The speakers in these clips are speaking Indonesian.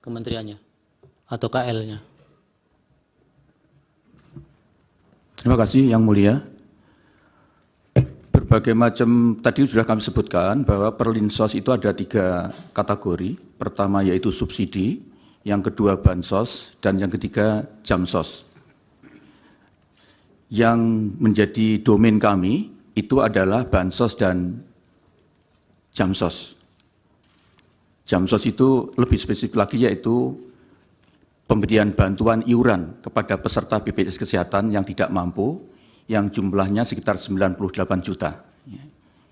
kementeriannya atau KL-nya? Terima kasih Yang Mulia. Berbagai macam tadi sudah kami sebutkan bahwa Perlinsos itu ada 3 kategori. Pertama yaitu subsidi, yang kedua bansos, dan yang ketiga jamsos. Yang menjadi domain kami itu adalah bansos dan jamsos. Jamsos itu lebih spesifik lagi yaitu pemberian bantuan iuran kepada peserta BPJS Kesehatan yang tidak mampu, yang jumlahnya sekitar 98 juta.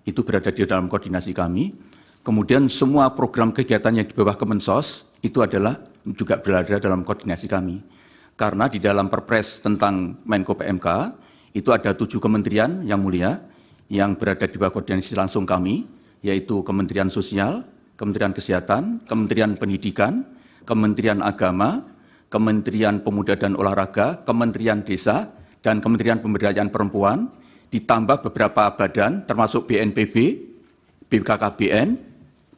Itu berada di dalam koordinasi kami. Kemudian semua program kegiatan yang di bawah Kemensos itu adalah juga berada dalam koordinasi kami. Karena di dalam Perpres tentang Menko PMK itu ada 7 kementerian Yang Mulia yang berada di bawah koordinasi langsung kami, yaitu Kementerian Sosial, Kementerian Kesehatan, Kementerian Pendidikan, Kementerian Agama, Kementerian Pemuda dan Olahraga, Kementerian Desa, dan Kementerian Pemberdayaan Perempuan, ditambah beberapa badan termasuk BNPB, BKKBN,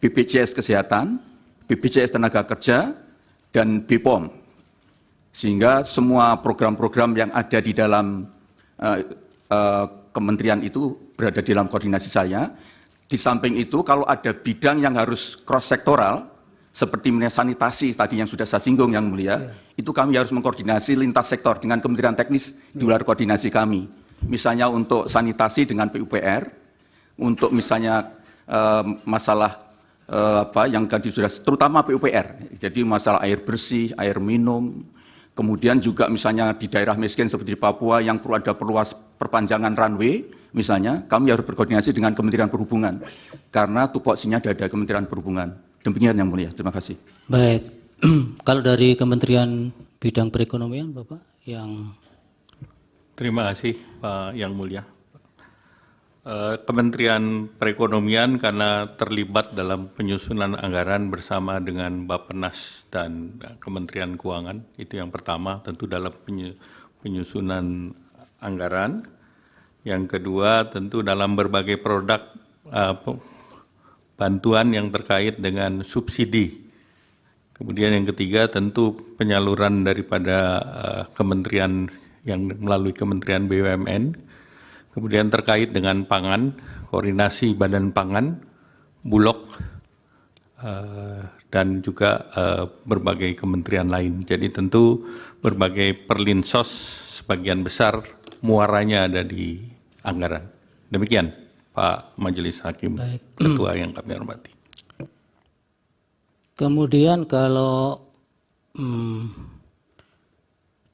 BPJS Kesehatan, BPJS Tenaga Kerja, dan BPOM. Sehingga semua program-program yang ada di dalam kementerian itu berada di dalam koordinasi saya. Di samping itu kalau ada bidang yang harus cross-sektoral, seperti sanitasi tadi yang sudah saya singgung Yang Mulia, itu kami harus mengkoordinasi lintas sektor dengan kementerian teknis di luar koordinasi kami. Misalnya untuk sanitasi dengan PUPR, untuk misalnya masalah yang tadi sudah, terutama PUPR, jadi masalah air bersih, air minum, kemudian juga misalnya di daerah miskin seperti di Papua yang perlu ada perpanjangan runway, misalnya kami harus berkoordinasi dengan Kementerian Perhubungan, karena tupoksinya ada Kementerian Perhubungan. Demikian Yang Mulia, terima kasih. Baik, kalau dari Kementerian Bidang Perekonomian, Bapak yang... Terima kasih Pak Yang Mulia. Kementerian Perekonomian karena terlibat dalam penyusunan anggaran bersama dengan Bappenas dan Kementerian Keuangan, itu yang pertama tentu dalam penyusunan anggaran. Yang kedua tentu dalam berbagai produk bantuan yang terkait dengan subsidi. Kemudian yang ketiga tentu penyaluran daripada kementerian yang melalui Kementerian BUMN. Kemudian terkait dengan pangan, koordinasi Badan Pangan, Bulog, dan juga berbagai kementerian lain. Jadi tentu berbagai perlinsos sebagian besar muaranya ada di anggaran. Demikian Pak Majelis Hakim. Baik. Ketua yang kami hormati. Kemudian kalau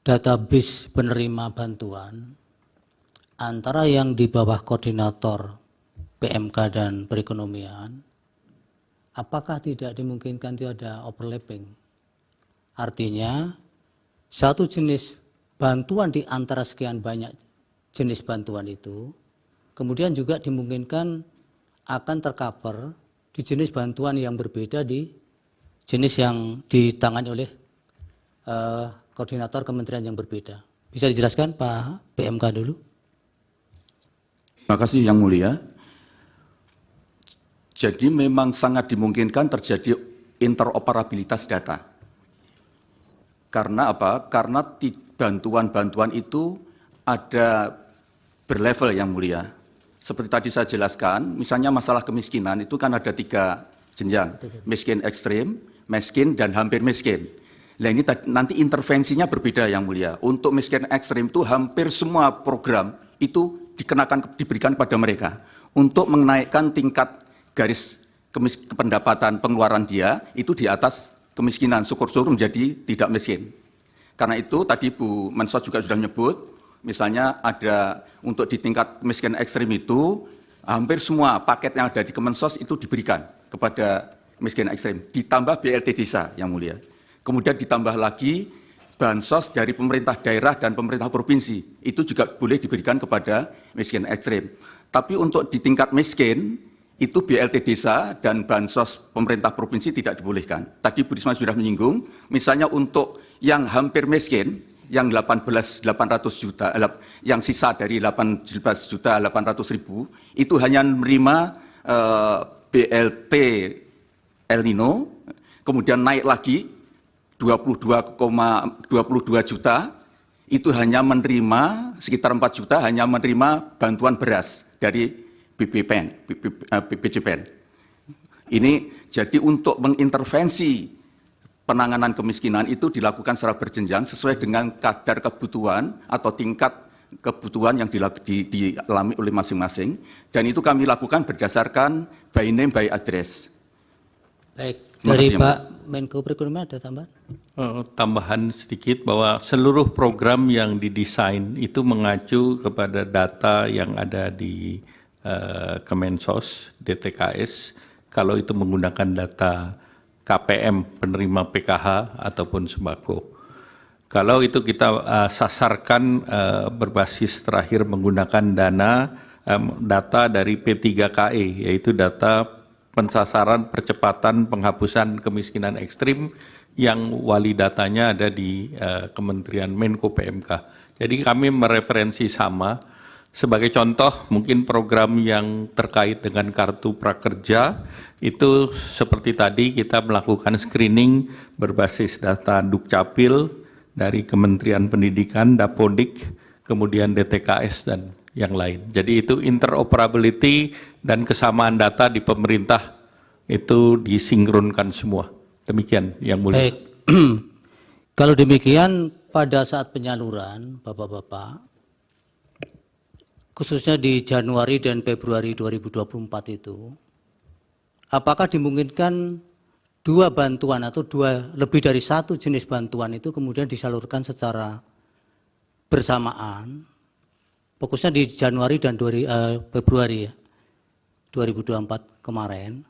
database penerima bantuan antara yang di bawah koordinator PMK dan perekonomian, apakah tidak dimungkinkan itu ada overlapping? Artinya satu jenis bantuan di antara sekian banyak jenis bantuan itu, kemudian juga dimungkinkan akan tercover di jenis bantuan yang berbeda di jenis yang ditangani oleh koordinator kementerian yang berbeda. Bisa dijelaskan Pak PMK dulu? Terima kasih Yang Mulia. Jadi memang sangat dimungkinkan terjadi interoperabilitas data. Karena apa? Karena bantuan-bantuan itu ada berlevel Yang Mulia. Seperti tadi saya jelaskan, misalnya masalah kemiskinan itu kan ada 3 jenjang. Miskin ekstrim, miskin, dan hampir miskin. Nah ini nanti intervensinya berbeda Yang Mulia. Untuk miskin ekstrim itu hampir semua program itu diberikan pada mereka untuk menaikkan tingkat garis pendapatan pengeluaran dia itu di atas kemiskinan, syukur-syukur menjadi tidak miskin. Karena itu tadi Bu Mensos juga sudah menyebut, misalnya ada untuk di tingkat miskin ekstrim itu hampir semua paket yang ada di Kemensos itu diberikan kepada miskin ekstrim, ditambah BLT desa Yang Mulia. Kemudian ditambah lagi bansos dari pemerintah daerah dan pemerintah provinsi, itu juga boleh diberikan kepada miskin ekstrim. Tapi untuk di tingkat miskin, itu BLT desa dan bansos pemerintah provinsi tidak dibolehkan. Tadi Bu Risma sudah menyinggung, misalnya untuk yang hampir miskin, yang 800 juta, yang sisa dari 18.800.000, itu hanya menerima BLT El Nino, kemudian naik lagi 22,22 juta itu hanya menerima sekitar 4 juta hanya menerima bantuan beras dari BPJPN. Ini jadi untuk mengintervensi penanganan kemiskinan itu dilakukan secara berjenjang sesuai dengan kadar kebutuhan atau tingkat kebutuhan yang dialami oleh masing-masing, dan itu kami lakukan berdasarkan by name by address. Baik, dari Pak Menko Perekonomian ada tambahan? Tambahan sedikit bahwa seluruh program yang didesain itu mengacu kepada data yang ada di Kemensos, DTKS, kalau itu menggunakan data KPM penerima PKH ataupun sembako. Kalau itu kita sasarkan berbasis terakhir menggunakan data dari P3KE, yaitu data pensasaran percepatan penghapusan kemiskinan ekstrim yang wali datanya ada di Kementerian Menko PMK. Jadi kami mereferensi sama. Sebagai contoh, mungkin program yang terkait dengan kartu prakerja itu seperti tadi kita melakukan screening berbasis data Dukcapil dari Kementerian Pendidikan, Dapodik, kemudian DTKS dan yang lain. Jadi itu interoperability dan kesamaan data di pemerintah itu disinkronkan semua. Demikian yang mulia. Baik. Kalau demikian pada saat penyaluran Bapak-bapak, khususnya di Januari dan Februari 2024 itu, apakah dimungkinkan dua bantuan atau lebih dari satu jenis bantuan itu kemudian disalurkan secara bersamaan, fokusnya di Januari dan Februari 2024 kemarin,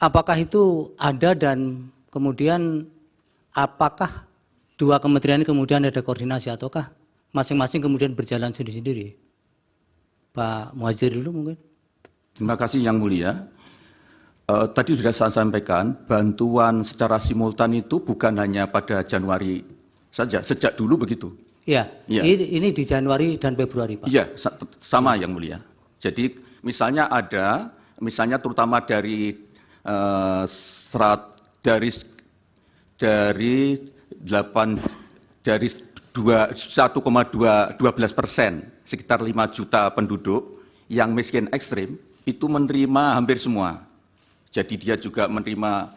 apakah itu ada dan kemudian apakah dua kementerian ini kemudian ada koordinasi ataukah masing-masing kemudian berjalan sendiri-sendiri? Pak Muhadjir dulu mungkin. Terima kasih Yang Mulia. Tadi sudah saya sampaikan, bantuan secara simultan itu bukan hanya pada Januari saja, sejak dulu begitu. Iya, ya. Ini di Januari dan Februari, Pak. Iya, sama Yang Mulia. Jadi misalnya terutama dari 1,12%, sekitar 5 juta penduduk yang miskin ekstrim, itu menerima hampir semua. Jadi dia juga menerima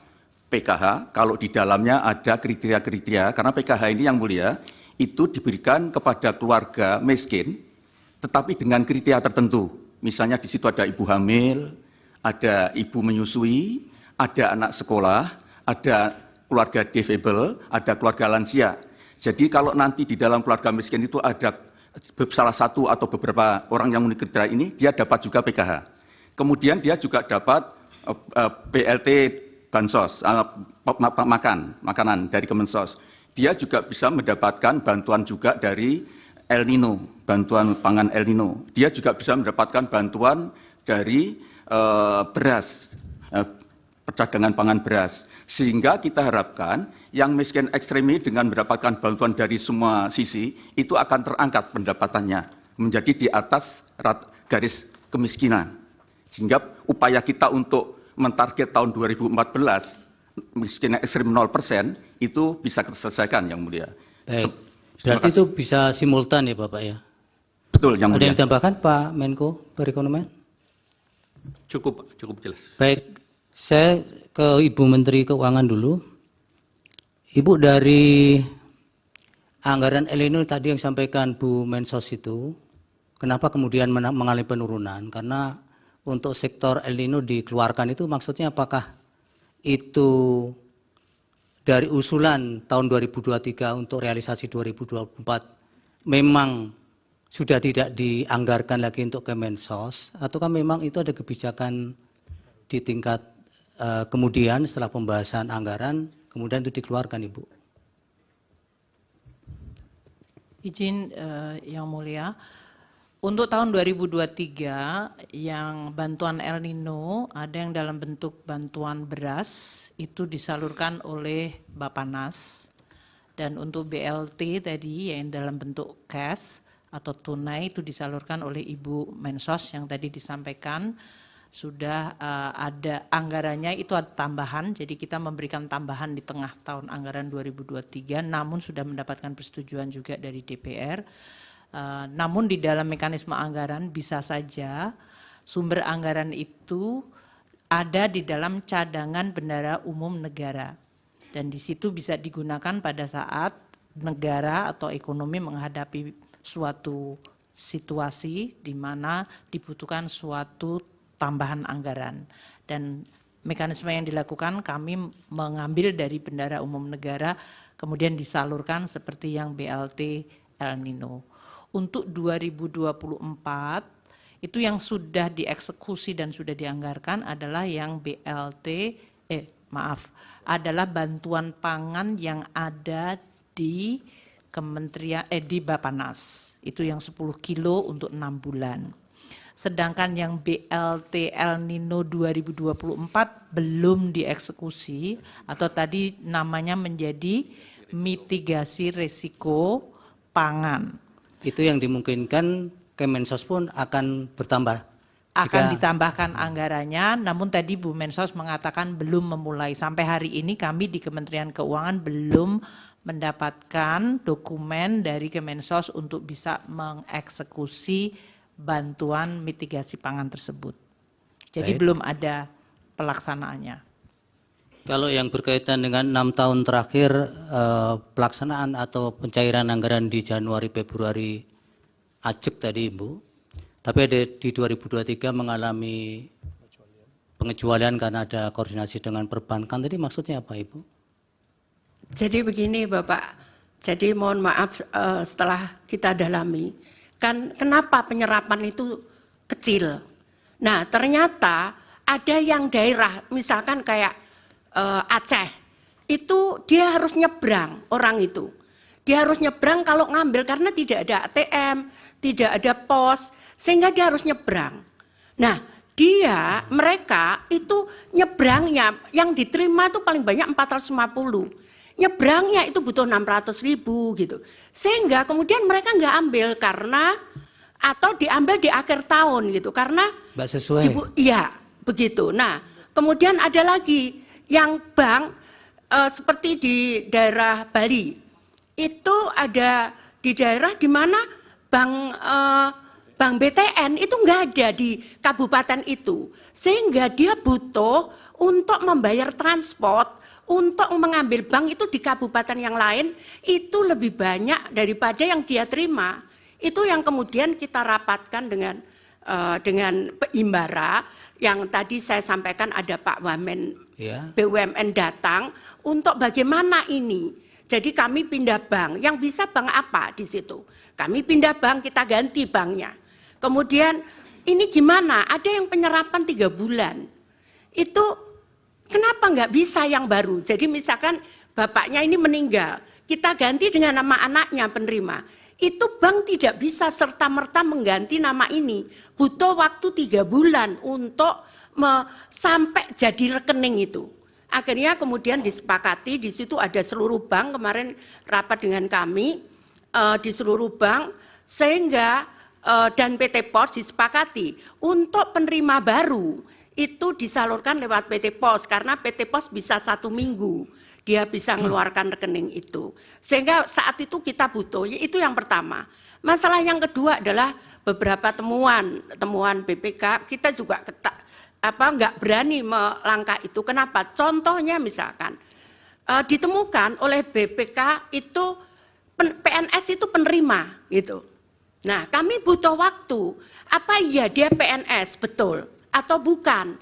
PKH, kalau di dalamnya ada kriteria-kriteria, karena PKH ini Yang Mulia, itu diberikan kepada keluarga miskin, tetapi dengan kriteria tertentu. Misalnya di situ ada ibu hamil, ada ibu menyusui, ada anak sekolah, ada keluarga difabel, ada keluarga lansia. Jadi kalau nanti di dalam keluarga miskin itu ada salah satu atau beberapa orang yang memenuhi kriteria ini, dia dapat juga PKH. Kemudian dia juga dapat BLT Bansos, makanan dari Kemensos. Dia juga bisa mendapatkan bantuan juga dari El Nino, bantuan pangan El Nino. Dia juga bisa mendapatkan bantuan dari beras, percadangan pangan beras. Sehingga kita harapkan yang miskin ekstrem ini dengan mendapatkan bantuan dari semua sisi, itu akan terangkat pendapatannya menjadi di atas garis kemiskinan. Sehingga upaya kita untuk mentarget tahun 2014, miskin ekstrem 0%, itu bisa terselesaikan Yang Mulia. Baik. Berarti itu bisa simultan ya Bapak ya? Betul Yang Mulia. Ada yang ditambahkan Pak Menko Perekonomian? Cukup jelas. Baik, saya ke Ibu Menteri Keuangan dulu. Ibu, dari anggaran El Nino tadi yang sampaikan Bu Mensos itu, kenapa kemudian mengalami penurunan? Karena untuk sektor El Nino dikeluarkan itu maksudnya apakah itu dari usulan tahun 2023 untuk realisasi 2024 memang sudah tidak dianggarkan lagi untuk Kemensos, ataukah memang itu ada kebijakan di tingkat kemudian setelah pembahasan anggaran, kemudian itu dikeluarkan, Ibu? Izin Yang Mulia, untuk tahun 2023 yang bantuan El Nino ada yang dalam bentuk bantuan beras, itu disalurkan oleh Bappenas, dan untuk BLT tadi yang dalam bentuk cash atau tunai itu disalurkan oleh Ibu Mensos yang tadi disampaikan. sudah ada anggarannya, itu ada tambahan, jadi kita memberikan tambahan di tengah tahun anggaran 2023, namun sudah mendapatkan persetujuan juga dari DPR. Namun di dalam mekanisme anggaran bisa saja sumber anggaran itu ada di dalam cadangan bendahara umum negara, dan di situ bisa digunakan pada saat negara atau ekonomi menghadapi suatu situasi di mana dibutuhkan suatu tambahan anggaran. Dan mekanisme yang dilakukan kami mengambil dari bendahara umum negara kemudian disalurkan seperti yang BLT El Nino. Untuk 2024 itu yang sudah dieksekusi dan sudah dianggarkan adalah yang adalah bantuan pangan yang ada di Kementerian di Bappenas. Itu yang 10 kilo untuk 6 bulan. Sedangkan yang BLT El Nino 2024 belum dieksekusi atau tadi namanya menjadi mitigasi risiko pangan. Itu yang dimungkinkan Kemensos pun akan bertambah. Akan ditambahkan anggarannya, namun tadi Bu Mensos mengatakan belum memulai. Sampai hari ini kami di Kementerian Keuangan belum mendapatkan dokumen dari Kemensos untuk bisa mengeksekusi bantuan mitigasi pangan tersebut. Jadi belum ada pelaksanaannya. Kalau yang berkaitan dengan 6 tahun terakhir pelaksanaan atau pencairan anggaran di Januari Februari ajek tadi Ibu, tapi ada di 2023 mengalami pengecualian karena ada koordinasi dengan perbankan, tadi maksudnya apa Ibu? Jadi begini Bapak, jadi mohon maaf setelah kita dalami, kan kenapa penyerapan itu kecil. Nah ternyata ada yang daerah, misalkan kayak Aceh, itu dia harus nyebrang orang itu. Dia harus nyebrang kalau ngambil karena tidak ada ATM, tidak ada pos, sehingga dia harus nyebrang. Nah mereka itu nyebrangnya, yang diterima itu paling banyak 450. Nyebrangnya itu butuh 600.000 gitu. Sehingga kemudian mereka nggak ambil karena atau diambil di akhir tahun gitu karena Mbak sesuai. Iya, begitu. Nah, kemudian ada lagi yang bank seperti di daerah Bali. Itu ada di daerah di mana bank BTN itu nggak ada di kabupaten itu. Sehingga dia butuh untuk membayar transport, untuk mengambil bank itu di kabupaten yang lain itu lebih banyak daripada yang dia terima. Itu yang kemudian kita rapatkan dengan Imbara yang tadi saya sampaikan ada Pak Wamen BUMN datang untuk bagaimana ini. Jadi kami pindah bank, yang bisa bank apa di situ? Kami pindah bank, kita ganti banknya. Kemudian ini gimana? Ada yang penyerapan 3 bulan. Itu kenapa nggak bisa yang baru? Jadi misalkan bapaknya ini meninggal, kita ganti dengan nama anaknya penerima. Itu bank tidak bisa serta-merta mengganti nama ini. Butuh waktu 3 bulan untuk sampai jadi rekening itu. Akhirnya kemudian disepakati, di situ ada seluruh bank, kemarin rapat dengan kami, di seluruh bank, sehingga dan PT POS disepakati untuk penerima baru, itu disalurkan lewat PT POS, karena PT POS bisa 1 minggu, dia bisa mengeluarkan rekening itu. Sehingga saat itu kita butuh, itu yang pertama. Masalah yang kedua adalah beberapa temuan BPK, kita juga nggak berani melangkah itu. Kenapa? Contohnya misalkan, ditemukan oleh BPK itu, PNS itu penerima, gitu. Nah kami butuh waktu, apa iya dia PNS, betul, atau bukan,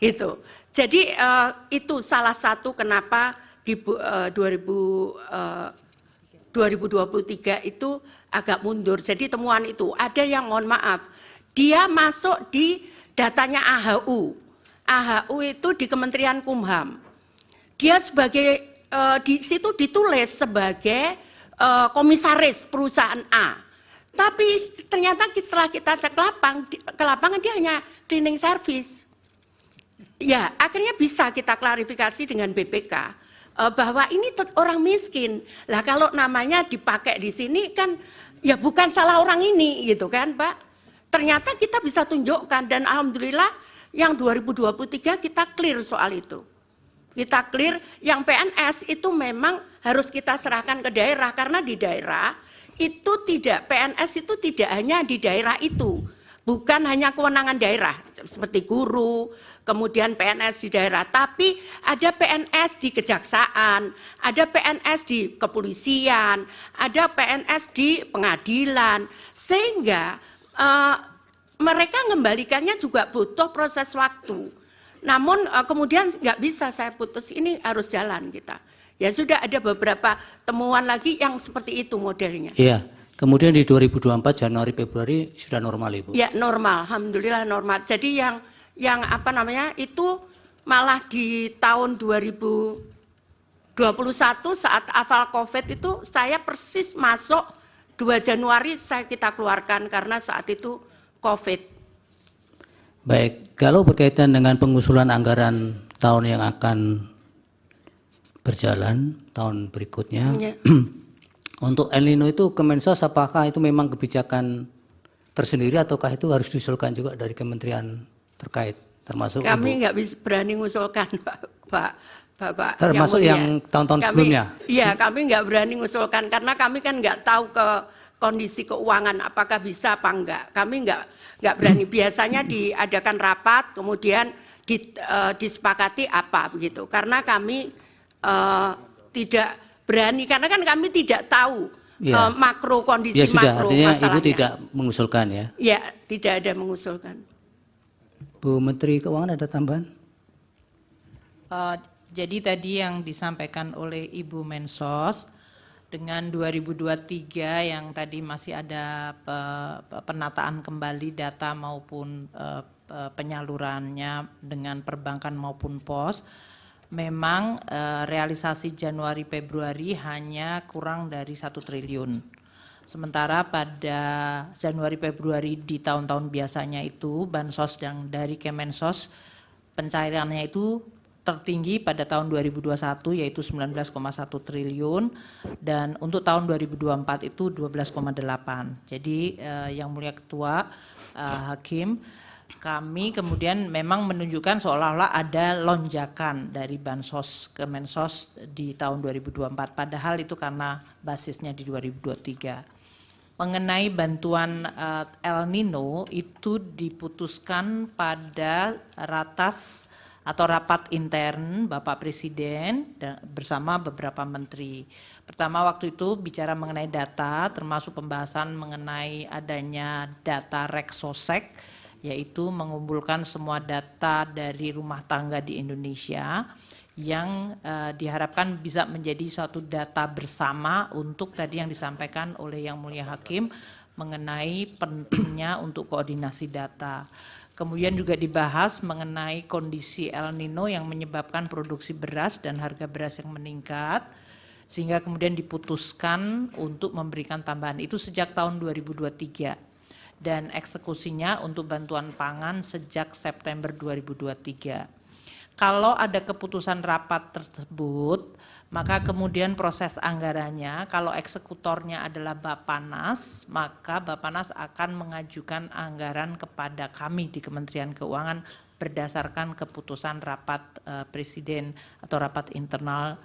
gitu. Jadi itu salah satu kenapa di 2023 itu agak mundur. Jadi temuan itu ada yang mohon maaf, dia masuk di datanya AHU. AHU itu di Kementerian Kumham. Dia sebagai di situ ditulis sebagai komisaris perusahaan A. Tapi ternyata setelah kita cek ke lapangan dia hanya cleaning service. Ya, akhirnya bisa kita klarifikasi dengan BPK bahwa ini orang miskin. Lah kalau namanya dipakai di sini kan ya bukan salah orang ini gitu kan, Pak. Ternyata kita bisa tunjukkan dan alhamdulillah yang 2023 kita clear soal itu. Kita clear, yang PNS itu memang harus kita serahkan ke daerah, karena di daerah itu tidak, PNS itu tidak hanya di daerah itu, bukan hanya kewenangan daerah seperti guru, kemudian PNS di daerah, tapi ada PNS di kejaksaan, ada PNS di kepolisian, ada PNS di pengadilan, sehingga mereka mengembalikannya juga butuh proses waktu. Namun kemudian nggak bisa saya putus, ini harus jalan kita. Ya sudah, ada beberapa temuan lagi yang seperti itu modelnya. Iya, kemudian di 2024 Januari Februari sudah normal Ibu? Ya normal, alhamdulillah normal. Jadi yang apa namanya itu malah di tahun 2021 saat awal COVID itu saya persis masuk 2 Januari kita keluarkan karena saat itu COVID. Baik, kalau berkaitan dengan pengusulan anggaran tahun yang akan berjalan, tahun berikutnya, Ya. untuk El Nino itu Kemensos apakah itu memang kebijakan tersendiri ataukah itu harus diusulkan juga dari kementerian terkait, termasuk Kami nggak bisa berani mengusulkan, Bapak. termasuk yang tahun-tahun sebelumnya? Iya, kami nggak berani mengusulkan karena kami kan nggak tahu ke kondisi keuangan apakah bisa apa enggak. Kami nggak berani. Biasanya diadakan rapat, kemudian disepakati apa begitu. Karena kami tidak berani, karena kan kami tidak tahu Ya. makro kondisi Ya sudah, makro artinya masalahnya. Ibu tidak mengusulkan ya? Ya, tidak ada mengusulkan. Bu Menteri Keuangan ada tambahan? Jadi tadi yang disampaikan oleh Ibu Mensos dengan 2023 yang tadi masih ada penataan kembali data maupun penyalurannya dengan perbankan maupun pos, memang realisasi Januari Februari hanya kurang dari 1 triliun. Sementara pada Januari Februari di tahun-tahun biasanya itu bansos yang dari Kemensos pencairannya itu tertinggi pada tahun 2021 yaitu 19,1 triliun dan untuk tahun 2024 itu 12,8. Jadi yang mulia Ketua Hakim, kami kemudian memang menunjukkan seolah-olah ada lonjakan dari bansos ke Mensos di tahun 2024, padahal itu karena basisnya di 2023. Mengenai bantuan El Nino itu diputuskan pada rapat intern Bapak Presiden bersama beberapa menteri. Pertama waktu itu bicara mengenai data, termasuk pembahasan mengenai adanya data Reksosek, yaitu mengumpulkan semua data dari rumah tangga di Indonesia yang diharapkan bisa menjadi suatu data bersama untuk tadi yang disampaikan oleh Yang Mulia Hakim mengenai pentingnya untuk koordinasi data. Kemudian juga dibahas mengenai kondisi El Nino yang menyebabkan produksi beras dan harga beras yang meningkat, sehingga kemudian diputuskan untuk memberikan tambahan itu sejak tahun 2023 dan eksekusinya untuk bantuan pangan sejak September 2023. Kalau ada keputusan rapat tersebut, maka kemudian proses anggarannya, kalau eksekutornya adalah Bappenas, maka Bappenas akan mengajukan anggaran kepada kami di Kementerian Keuangan berdasarkan keputusan rapat Presiden atau rapat internal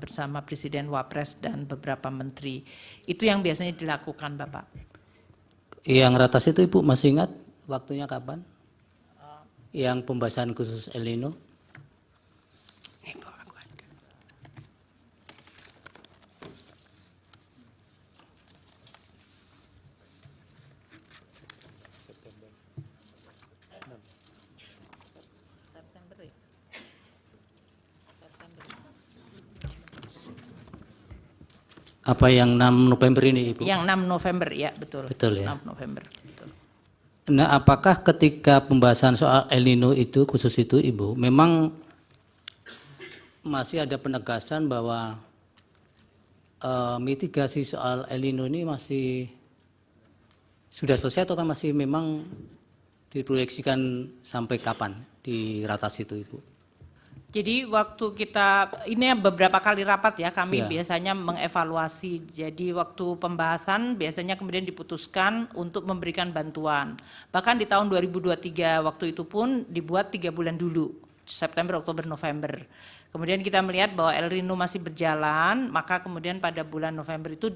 bersama Presiden, Wapres, dan beberapa menteri. Itu yang biasanya dilakukan, Bapak. Yang ratas itu Ibu masih ingat waktunya kapan? Yang pembahasan khusus El Nino? Apa yang 6 November ini Ibu? Yang 6 November ya, betul. Betul ya. 6 November. Betul. Nah, apakah ketika pembahasan soal El Nino itu khusus itu Ibu, memang masih ada penegasan bahwa mitigasi soal El Nino ini masih sudah selesai atau kan masih memang diproyeksikan sampai kapan di ratas itu Ibu? Jadi waktu kita, ini beberapa kali rapat ya, kami biasanya mengevaluasi. Jadi waktu pembahasan biasanya kemudian diputuskan untuk memberikan bantuan. Bahkan di tahun 2023 waktu itu pun dibuat 3 bulan dulu, September, Oktober, November. Kemudian kita melihat bahwa El Nino masih berjalan, maka kemudian pada bulan November itu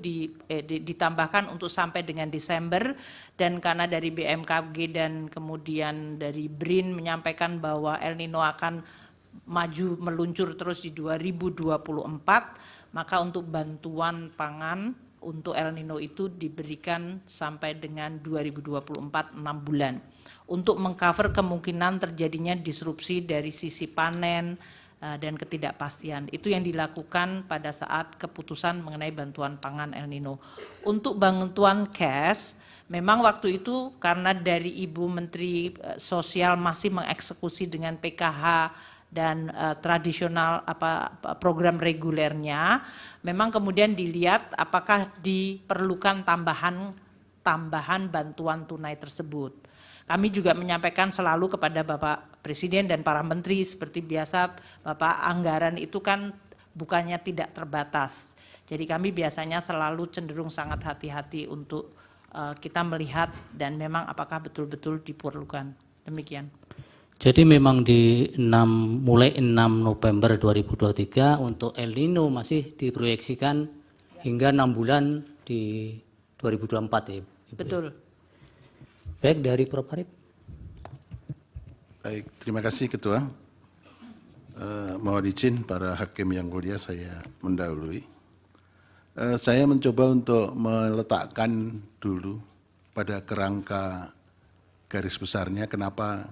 ditambahkan untuk sampai dengan Desember, dan karena dari BMKG dan kemudian dari BRIN menyampaikan bahwa El Nino akan maju meluncur terus di 2024, maka untuk bantuan pangan untuk El Nino itu diberikan sampai dengan 2024, 6 bulan. Untuk mengcover kemungkinan terjadinya disrupsi dari sisi panen dan ketidakpastian. Itu yang dilakukan pada saat keputusan mengenai bantuan pangan El Nino. Untuk bantuan cash, memang waktu itu karena dari Ibu Menteri Sosial masih mengeksekusi dengan PKH dan tradisional program regulernya, memang kemudian dilihat apakah diperlukan tambahan bantuan tunai tersebut. Kami juga menyampaikan selalu kepada Bapak Presiden dan para menteri, seperti biasa Bapak, anggaran itu kan bukannya tidak terbatas. Jadi kami biasanya selalu cenderung sangat hati-hati untuk kita melihat dan memang apakah betul-betul diperlukan. Demikian. Jadi memang mulai 6 November 2023 untuk El Nino masih diproyeksikan hingga 6 bulan di 2024 ya. Betul. Baik, dari Prof. Arief. Baik, terima kasih Ketua. Mohon izin para hakim yang mulia, saya mendahului. Saya mencoba untuk meletakkan dulu pada kerangka garis besarnya kenapa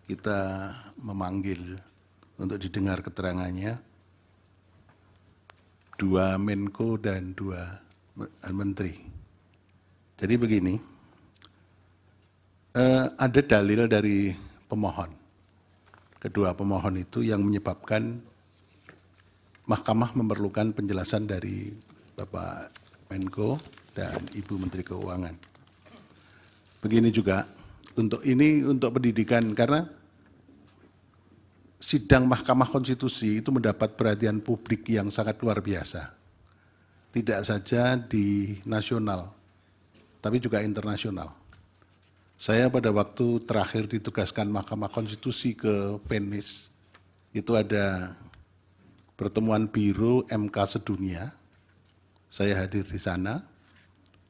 kita memanggil untuk didengar keterangannya 2 Menko dan 2 Menteri. Jadi begini, ada dalil dari pemohon. Kedua pemohon itu yang menyebabkan Mahkamah memerlukan penjelasan dari Bapak Menko dan Ibu Menteri Keuangan. Begini juga, untuk pendidikan, karena sidang Mahkamah Konstitusi itu mendapat perhatian publik yang sangat luar biasa. Tidak saja di nasional, tapi juga internasional. Saya pada waktu terakhir ditugaskan Mahkamah Konstitusi ke Venice, itu ada pertemuan Biro MK sedunia, saya hadir di sana.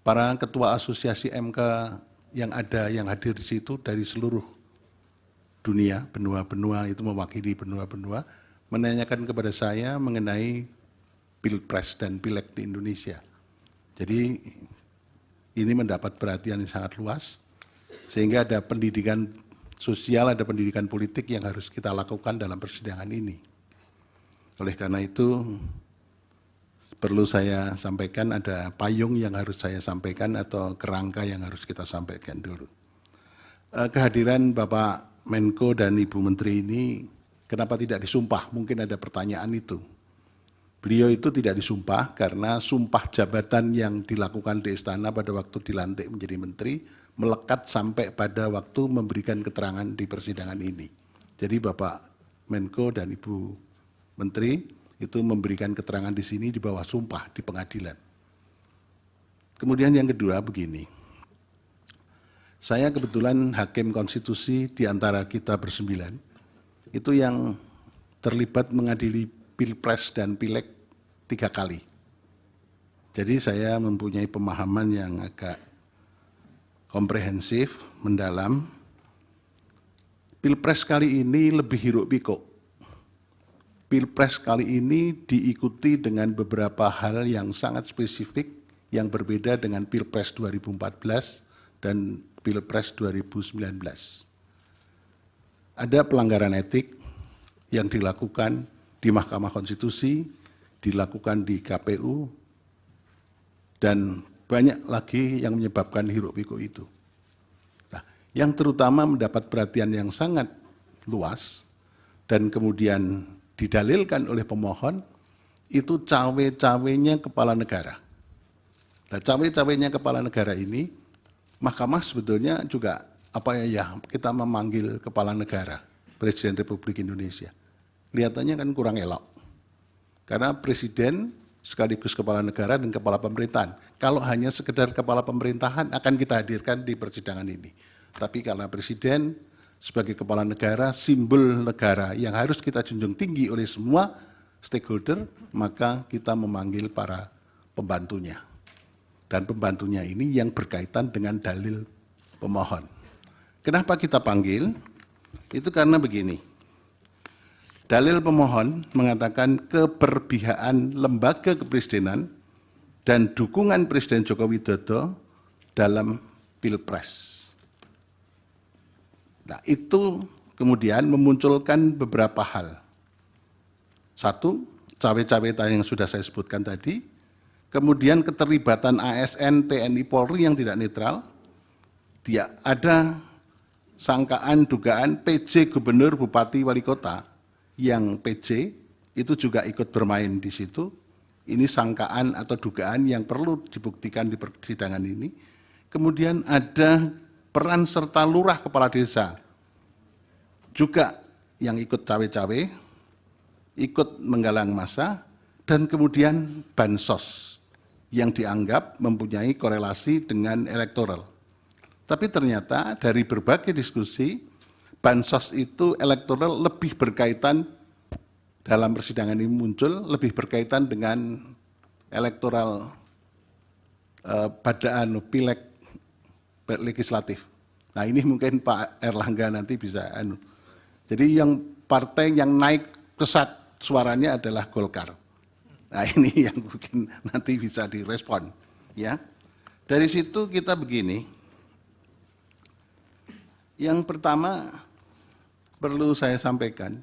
Para ketua asosiasi MK yang hadir di situ dari seluruh dunia, benua-benua itu mewakili benua-benua, menanyakan kepada saya mengenai Pilpres dan Pileg di Indonesia. Jadi ini mendapat perhatian yang sangat luas, sehingga ada pendidikan sosial, ada pendidikan politik yang harus kita lakukan dalam persidangan ini. Oleh karena itu, perlu saya sampaikan, ada payung yang harus saya sampaikan atau kerangka yang harus kita sampaikan dulu. Kehadiran Bapak Menko dan Ibu Menteri ini kenapa tidak disumpah? Mungkin ada pertanyaan itu. Beliau itu tidak disumpah karena sumpah jabatan yang dilakukan di istana pada waktu dilantik menjadi menteri melekat sampai pada waktu memberikan keterangan di persidangan ini. Jadi Bapak Menko dan Ibu Menteri itu memberikan keterangan di sini di bawah sumpah di pengadilan. Kemudian yang kedua begini, saya kebetulan hakim konstitusi di antara kita bersembilan, itu yang terlibat mengadili Pilpres dan Pileg 3 kali. Jadi saya mempunyai pemahaman yang agak komprehensif, mendalam. Pilpres kali ini lebih hiruk pikuk. Pilpres kali ini diikuti dengan beberapa hal yang sangat spesifik yang berbeda dengan Pilpres 2014 dan Pilpres 2019. Ada pelanggaran etik yang dilakukan di Mahkamah Konstitusi, dilakukan di KPU, dan banyak lagi yang menyebabkan hiruk pikuk itu. Nah, yang terutama mendapat perhatian yang sangat luas dan kemudian didalilkan oleh pemohon itu cawe-cawenya kepala negara. Nah, cawe-cawenya kepala negara ini, Mahkamah sebetulnya juga kita memanggil kepala negara, Presiden Republik Indonesia. kelihatannya kan kurang elok. Karena presiden sekaligus kepala negara dan kepala pemerintahan. Kalau hanya sekedar kepala pemerintahan akan kita hadirkan di persidangan ini. Tapi karena presiden sebagai kepala negara, simbol negara yang harus kita junjung tinggi oleh semua stakeholder, maka kita memanggil para pembantunya. Dan pembantunya ini yang berkaitan dengan dalil pemohon. Kenapa kita panggil? Itu karena begini. Dalil pemohon mengatakan keberpihakan lembaga kepresidenan dan dukungan Presiden Joko Widodo dalam Pilpres. Nah, itu kemudian memunculkan beberapa hal. Satu, cawe-cawe yang sudah saya sebutkan tadi. Kemudian keterlibatan ASN, TNI, Polri yang tidak netral. Ada sangkaan, dugaan PJ Gubernur, Bupati, Wali Kota yang PJ itu juga ikut bermain di situ. Ini sangkaan atau dugaan yang perlu dibuktikan di persidangan ini. Kemudian ada peran serta lurah kepala desa juga yang ikut cawe-cawe, ikut menggalang massa, dan kemudian bansos yang dianggap mempunyai korelasi dengan elektoral. Tapi ternyata dari berbagai diskusi, bansos itu elektoral lebih berkaitan, dalam persidangan ini muncul, lebih berkaitan dengan elektoral pada pileg legislatif. Nah ini mungkin Pak Erlangga nanti bisa Jadi yang partai yang naik pesat suaranya adalah Golkar. Nah ini yang mungkin nanti bisa direspon. Ya. Dari situ kita begini. Yang pertama perlu saya sampaikan,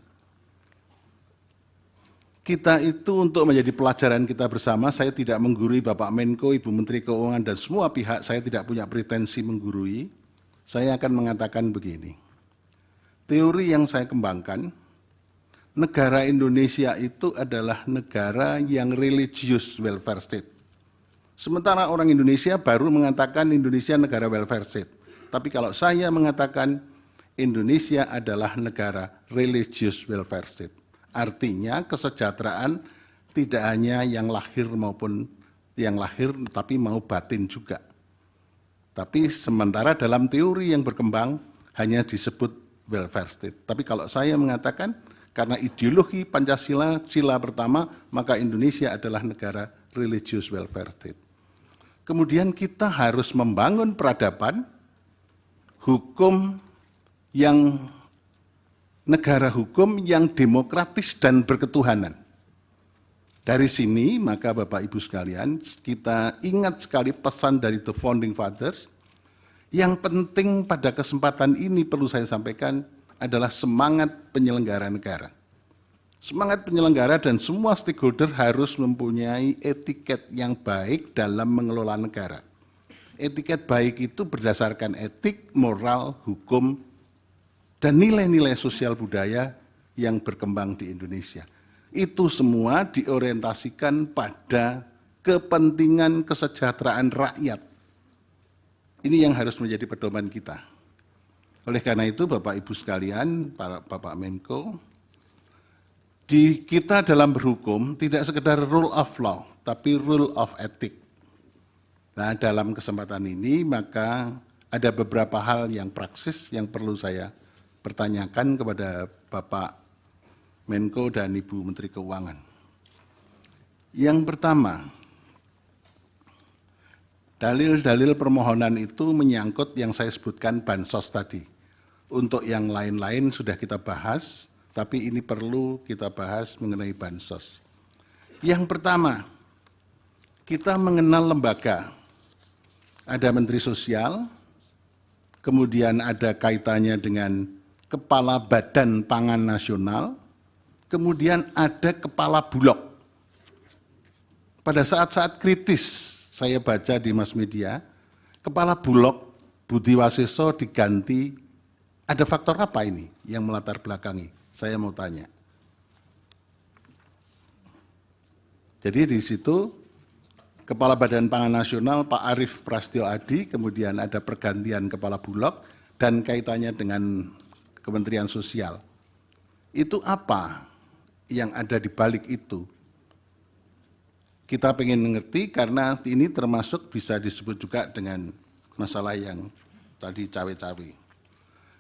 kita itu untuk menjadi pelajaran kita bersama, saya tidak menggurui Bapak Menko, Ibu Menteri Keuangan, dan semua pihak, saya tidak punya pretensi menggurui. Saya akan mengatakan begini, teori yang saya kembangkan, negara Indonesia itu adalah negara yang religious welfare state. Sementara orang Indonesia baru mengatakan Indonesia negara welfare state. Tapi kalau saya mengatakan Indonesia adalah negara religious welfare state. Artinya kesejahteraan tidak hanya yang lahir maupun yang lahir, tapi mau batin juga. Tapi sementara dalam teori yang berkembang hanya disebut welfare state. Tapi kalau saya mengatakan karena ideologi Pancasila, sila pertama, maka Indonesia adalah negara religious welfare state. Kemudian kita harus membangun peradaban, hukum yang negara hukum yang demokratis dan berketuhanan. Dari sini maka Bapak Ibu sekalian, kita ingat sekali pesan dari The Founding Fathers. Yang penting pada kesempatan ini perlu saya sampaikan adalah semangat penyelenggara negara. Semangat penyelenggara dan semua stakeholder harus mempunyai etiket yang baik dalam mengelola negara. Etiket baik itu berdasarkan etik, moral, hukum, dan nilai-nilai sosial budaya yang berkembang di Indonesia. Itu semua diorientasikan pada kepentingan kesejahteraan rakyat. Ini yang harus menjadi pedoman kita. Oleh karena itu Bapak Ibu sekalian, para Bapak Menko, di kita dalam berhukum tidak sekedar rule of law, tapi rule of ethic. Nah dalam kesempatan ini maka ada beberapa hal yang praksis yang perlu saya pertanyakan kepada Bapak Menko dan Ibu Menteri Keuangan. Yang pertama, dalil-dalil permohonan itu menyangkut yang saya sebutkan bansos tadi. Untuk yang lain-lain sudah kita bahas, tapi ini perlu kita bahas mengenai bansos. Yang pertama, kita mengenal lembaga. Ada Menteri Sosial, kemudian ada kaitannya dengan Kepala Badan Pangan Nasional, kemudian ada Kepala Bulog. Pada saat-saat kritis, saya baca di mass media, Kepala Bulog Budi Waseso diganti, ada faktor apa ini yang melatar belakangi? Saya mau tanya. Jadi di situ, Kepala Badan Pangan Nasional Pak Arief Prasetyo Adi, kemudian ada pergantian Kepala Bulog, dan kaitannya dengan Kementerian Sosial. Itu apa yang ada di balik itu. Kita pengen mengerti karena ini termasuk bisa disebut juga dengan masalah yang tadi cawe-cawe.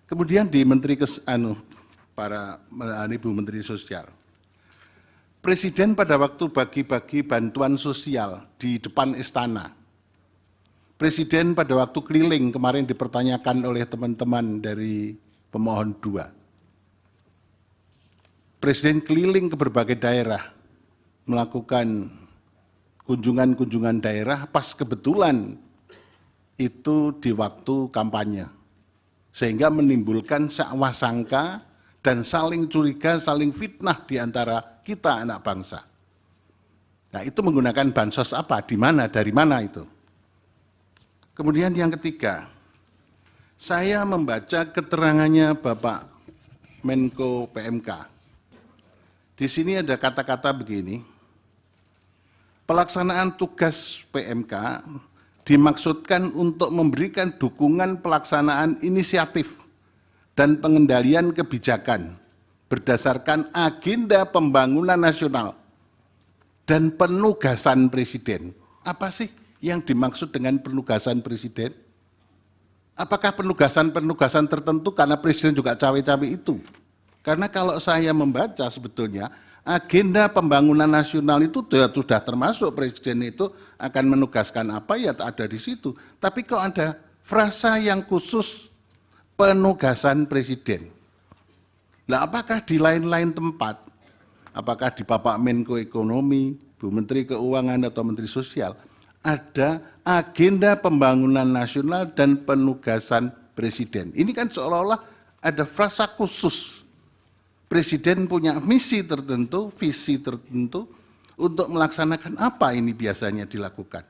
Kemudian di Menteri Ibu Menteri Sosial, Presiden pada waktu bagi-bagi bantuan sosial di depan istana, Presiden pada waktu keliling kemarin dipertanyakan oleh teman-teman dari pemohon 2. Presiden keliling ke berbagai daerah, melakukan kunjungan-kunjungan daerah pas kebetulan itu di waktu kampanye. Sehingga menimbulkan sangka dan saling curiga, saling fitnah di antara kita anak bangsa. Nah, itu menggunakan bansos apa, di mana, dari mana itu. Kemudian yang ketiga, saya membaca keterangannya Bapak Menko PMK. Di sini ada kata-kata begini, pelaksanaan tugas PMK dimaksudkan untuk memberikan dukungan pelaksanaan inisiatif dan pengendalian kebijakan berdasarkan agenda pembangunan nasional dan penugasan Presiden. Apa sih yang dimaksud dengan penugasan Presiden? Apakah penugasan-penugasan tertentu karena Presiden juga cawe-cawe itu? Karena kalau saya membaca sebetulnya agenda pembangunan nasional itu sudah termasuk Presiden itu akan menugaskan apa ya ada di situ. Tapi kok ada frasa yang khusus penugasan Presiden. Nah, apakah di lain-lain tempat, apakah di Bapak Menko Ekonomi, Bu Menteri Keuangan atau Menteri Sosial, ada agenda pembangunan nasional dan penugasan Presiden. Ini kan seolah-olah ada frasa khusus. Presiden punya misi tertentu, visi tertentu untuk melaksanakan apa ini biasanya dilakukan.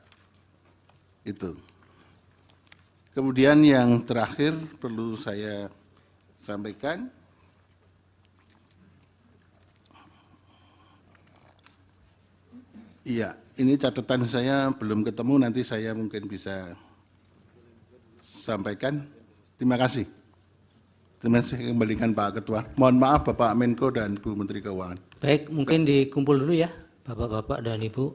Itu. Kemudian yang terakhir perlu saya sampaikan, iya, ini catatan saya belum ketemu, nanti saya mungkin bisa sampaikan. Terima kasih. Terima kasih, kembalikan Pak Ketua. Mohon maaf Bapak Menko dan Bu Menteri Keuangan. Baik, mungkin dikumpul dulu ya Bapak-Bapak dan Ibu.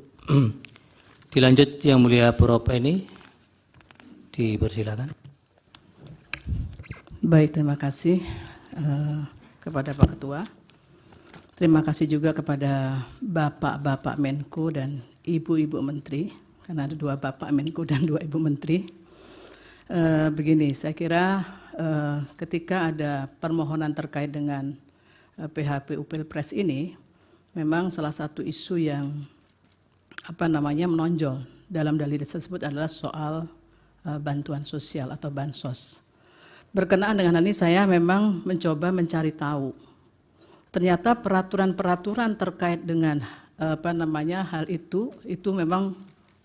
Dilanjut Yang Mulia Prof. ini, dipersilakan. Baik, terima kasih kepada Pak Ketua. Terima kasih juga kepada Bapak-Bapak Menko dan Ibu-Ibu Menteri, karena ada 2 Bapak Menko dan 2 Ibu Menteri. Begini, saya kira ketika ada permohonan terkait dengan PHPU Pilpres ini, memang salah satu isu yang menonjol dalam dalil tersebut adalah soal bantuan sosial atau bansos. Berkenaan dengan hal ini saya memang mencoba mencari tahu. Ternyata peraturan-peraturan terkait dengan hal itu memang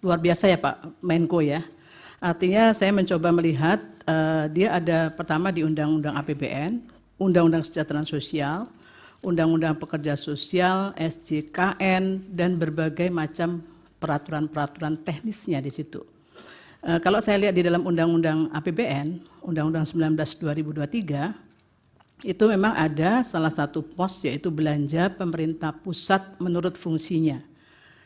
luar biasa ya Pak Menko ya. Artinya saya mencoba melihat dia ada pertama di Undang-Undang APBN, Undang-Undang Kesejahteraan Sosial, Undang-Undang Pekerja Sosial, SJKN, dan berbagai macam peraturan-peraturan teknisnya di situ. Kalau saya lihat di dalam Undang-Undang APBN, Undang-Undang 19/2023, itu memang ada salah satu pos yaitu belanja pemerintah pusat menurut fungsinya.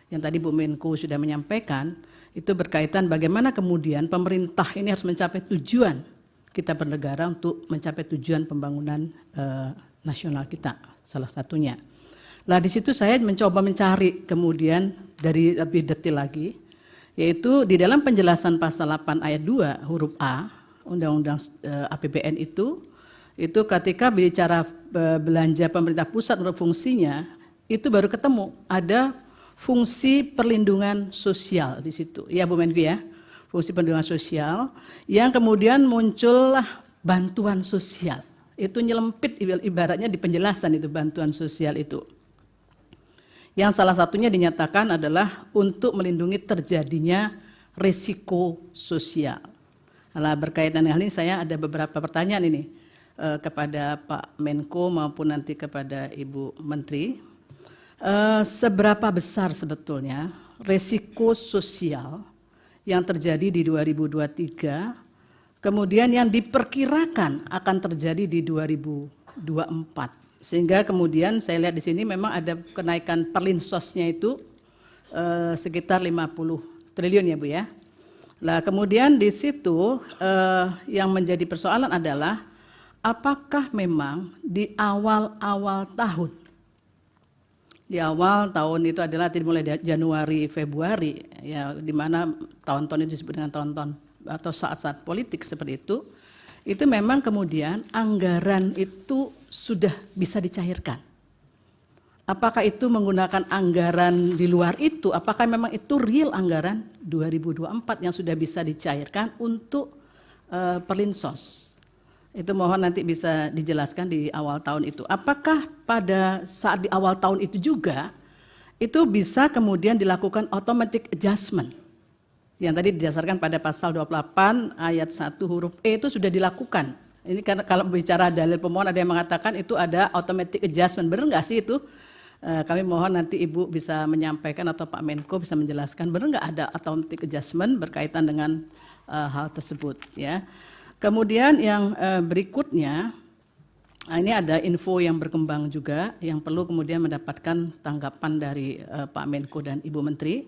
Yang tadi Bu Menko sudah menyampaikan, itu berkaitan bagaimana kemudian pemerintah ini harus mencapai tujuan kita bernegara untuk mencapai tujuan pembangunan nasional kita, salah satunya. Nah di situ saya mencoba mencari kemudian dari lebih detail lagi, yaitu di dalam penjelasan pasal 8 ayat 2 huruf A Undang-Undang APBN itu ketika bicara belanja pemerintah pusat menurut fungsinya, itu baru ketemu ada fungsi perlindungan sosial di situ. Ya Bu Menko ya, fungsi perlindungan sosial yang kemudian muncullah bantuan sosial. Itu nyelempit ibaratnya di penjelasan itu bantuan sosial itu. Yang salah satunya dinyatakan adalah untuk melindungi terjadinya risiko sosial. Nah, berkaitan dengan ini saya ada beberapa pertanyaan ini kepada Pak Menko maupun nanti kepada Ibu Menteri. Seberapa besar sebetulnya risiko sosial yang terjadi di 2023, kemudian yang diperkirakan akan terjadi di 2024. Sehingga kemudian saya lihat di sini memang ada kenaikan perlinsosnya itu sekitar 50 triliun ya Bu ya. Nah kemudian di situ yang menjadi persoalan adalah apakah memang di awal-awal tahun, di awal tahun itu adalah dimulai dari Januari, Februari, ya di mana tahun-tahun itu disebut dengan tahun-tahun atau saat-saat politik seperti itu memang kemudian anggaran itu sudah bisa dicairkan. Apakah itu menggunakan anggaran di luar itu, apakah memang itu real anggaran 2024 yang sudah bisa dicairkan untuk perlinsos? Itu mohon nanti bisa dijelaskan di awal tahun itu. Apakah pada saat di awal tahun itu juga, itu bisa kemudian dilakukan automatic adjustment? Yang tadi didasarkan pada pasal 28 ayat 1 huruf E itu sudah dilakukan. Ini karena kalau bicara dalil pemohon ada yang mengatakan itu ada automatic adjustment. Benar nggak sih itu? Kami mohon nanti Ibu bisa menyampaikan atau Pak Menko bisa menjelaskan benar nggak ada automatic adjustment berkaitan dengan hal tersebut ya. Kemudian yang berikutnya, ini ada info yang berkembang juga yang perlu kemudian mendapatkan tanggapan dari Pak Menko dan Ibu Menteri.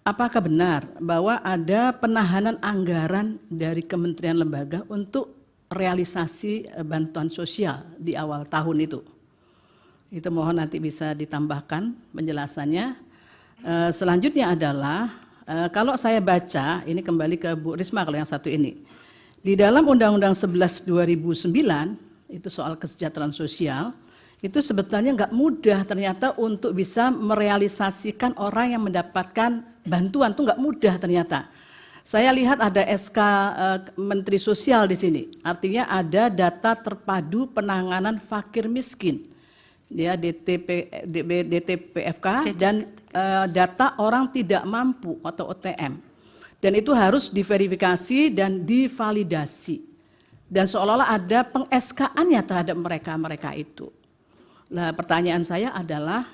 Apakah benar bahwa ada penahanan anggaran dari kementerian lembaga untuk realisasi bantuan sosial di awal tahun itu? Itu mohon nanti bisa ditambahkan penjelasannya. Selanjutnya adalah kalau saya baca, ini kembali ke Bu Risma kalau yang satu ini. Di dalam Undang-Undang 11 2009 itu soal kesejahteraan sosial, itu sebetulnya nggak mudah ternyata untuk bisa merealisasikan orang yang mendapatkan bantuan, itu nggak mudah ternyata. Saya lihat ada SK Menteri Sosial di sini, artinya ada data terpadu penanganan fakir miskin, ya DTPFK dan data orang tidak mampu atau OTM. Dan itu harus diverifikasi dan divalidasi. Dan seolah-olah ada peng-SK-annya terhadap mereka itu. Nah, pertanyaan saya adalah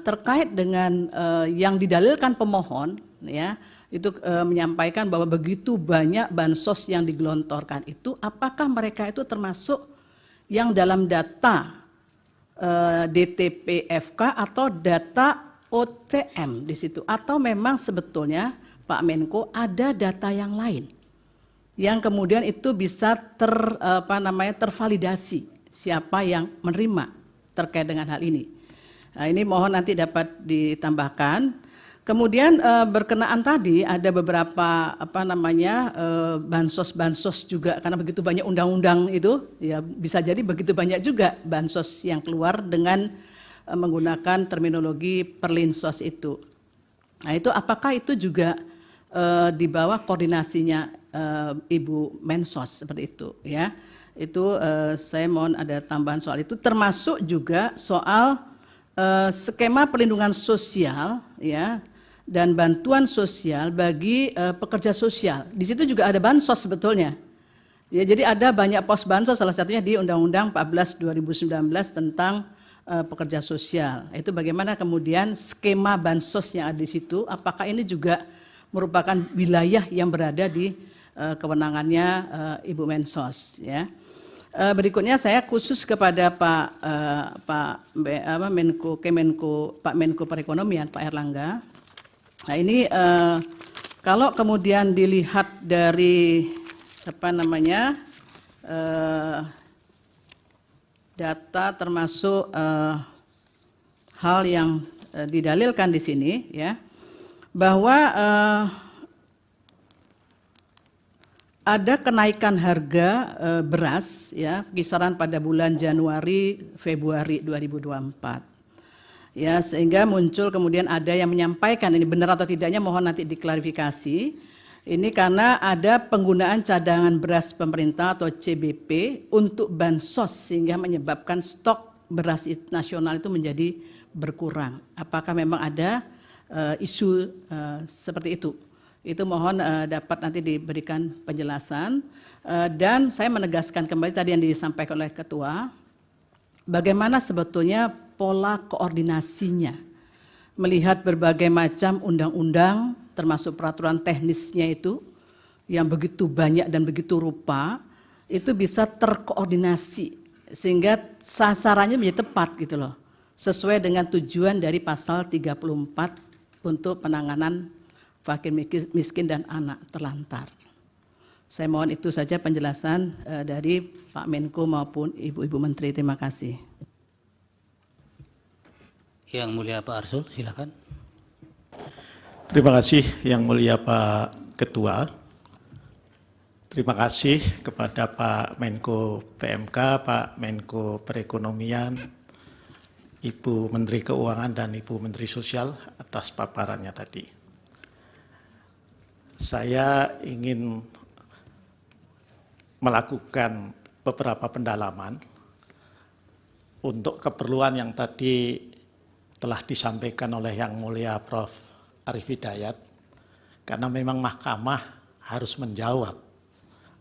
terkait dengan yang didalilkan pemohon, ya, itu menyampaikan bahwa begitu banyak bansos yang digelontorkan itu, apakah mereka itu termasuk yang dalam data DTPFK atau data OTM di situ, atau memang sebetulnya Pak Menko ada data yang lain yang kemudian itu bisa tervalidasi siapa yang menerima terkait dengan hal ini. Nah, ini mohon nanti dapat ditambahkan. Kemudian berkenaan tadi ada beberapa bansos juga karena begitu banyak undang-undang itu ya bisa jadi begitu banyak juga bansos yang keluar dengan menggunakan terminologi perlinsos itu. Nah, itu apakah itu juga di bawah koordinasinya Ibu Mensos seperti itu ya. Itu saya mohon ada tambahan soal itu, termasuk juga soal skema perlindungan sosial ya dan bantuan sosial bagi pekerja sosial. Di situ juga ada bansos sebetulnya. Ya, jadi ada banyak pos bansos, salah satunya di Undang-Undang 14 2019 tentang pekerja sosial. Itu bagaimana kemudian skema bansos yang ada di situ, apakah ini juga merupakan wilayah yang berada di kewenangannya Ibu Mensos ya. Berikutnya saya khusus kepada Pak Menko Perekonomian Pak Erlangga. Nah ini kalau kemudian dilihat dari data termasuk hal yang didalilkan di sini ya, bahwa ada kenaikan harga beras ya kisaran pada bulan Januari Februari 2024 ya, sehingga muncul kemudian ada yang menyampaikan ini benar atau tidaknya mohon nanti diklarifikasi. Ini karena ada penggunaan cadangan beras pemerintah atau CBP untuk bansos sehingga menyebabkan stok beras nasional itu menjadi berkurang. Apakah memang ada isu seperti itu? Itu mohon dapat nanti diberikan penjelasan. Dan saya menegaskan kembali tadi yang disampaikan oleh Ketua, bagaimana sebetulnya pola koordinasinya melihat berbagai macam undang-undang termasuk peraturan teknisnya itu yang begitu banyak dan begitu rupa, itu bisa terkoordinasi sehingga sasarannya menjadi tepat gitu loh, sesuai dengan tujuan dari pasal 34 untuk penanganan fakir miskin dan anak terlantar. Saya mohon itu saja penjelasan dari Pak Menko maupun Ibu-Ibu Menteri. Terima kasih. Yang mulia Pak Arsul, silakan. Terima kasih Yang mulia Pak Ketua. Terima kasih kepada Pak Menko PMK, Pak Menko Perekonomian, Ibu Menteri Keuangan dan Ibu Menteri Sosial atas paparannya tadi. Saya ingin melakukan beberapa pendalaman untuk keperluan yang tadi telah disampaikan oleh Yang mulia Prof. Arief Hidayat, karena memang Mahkamah harus menjawab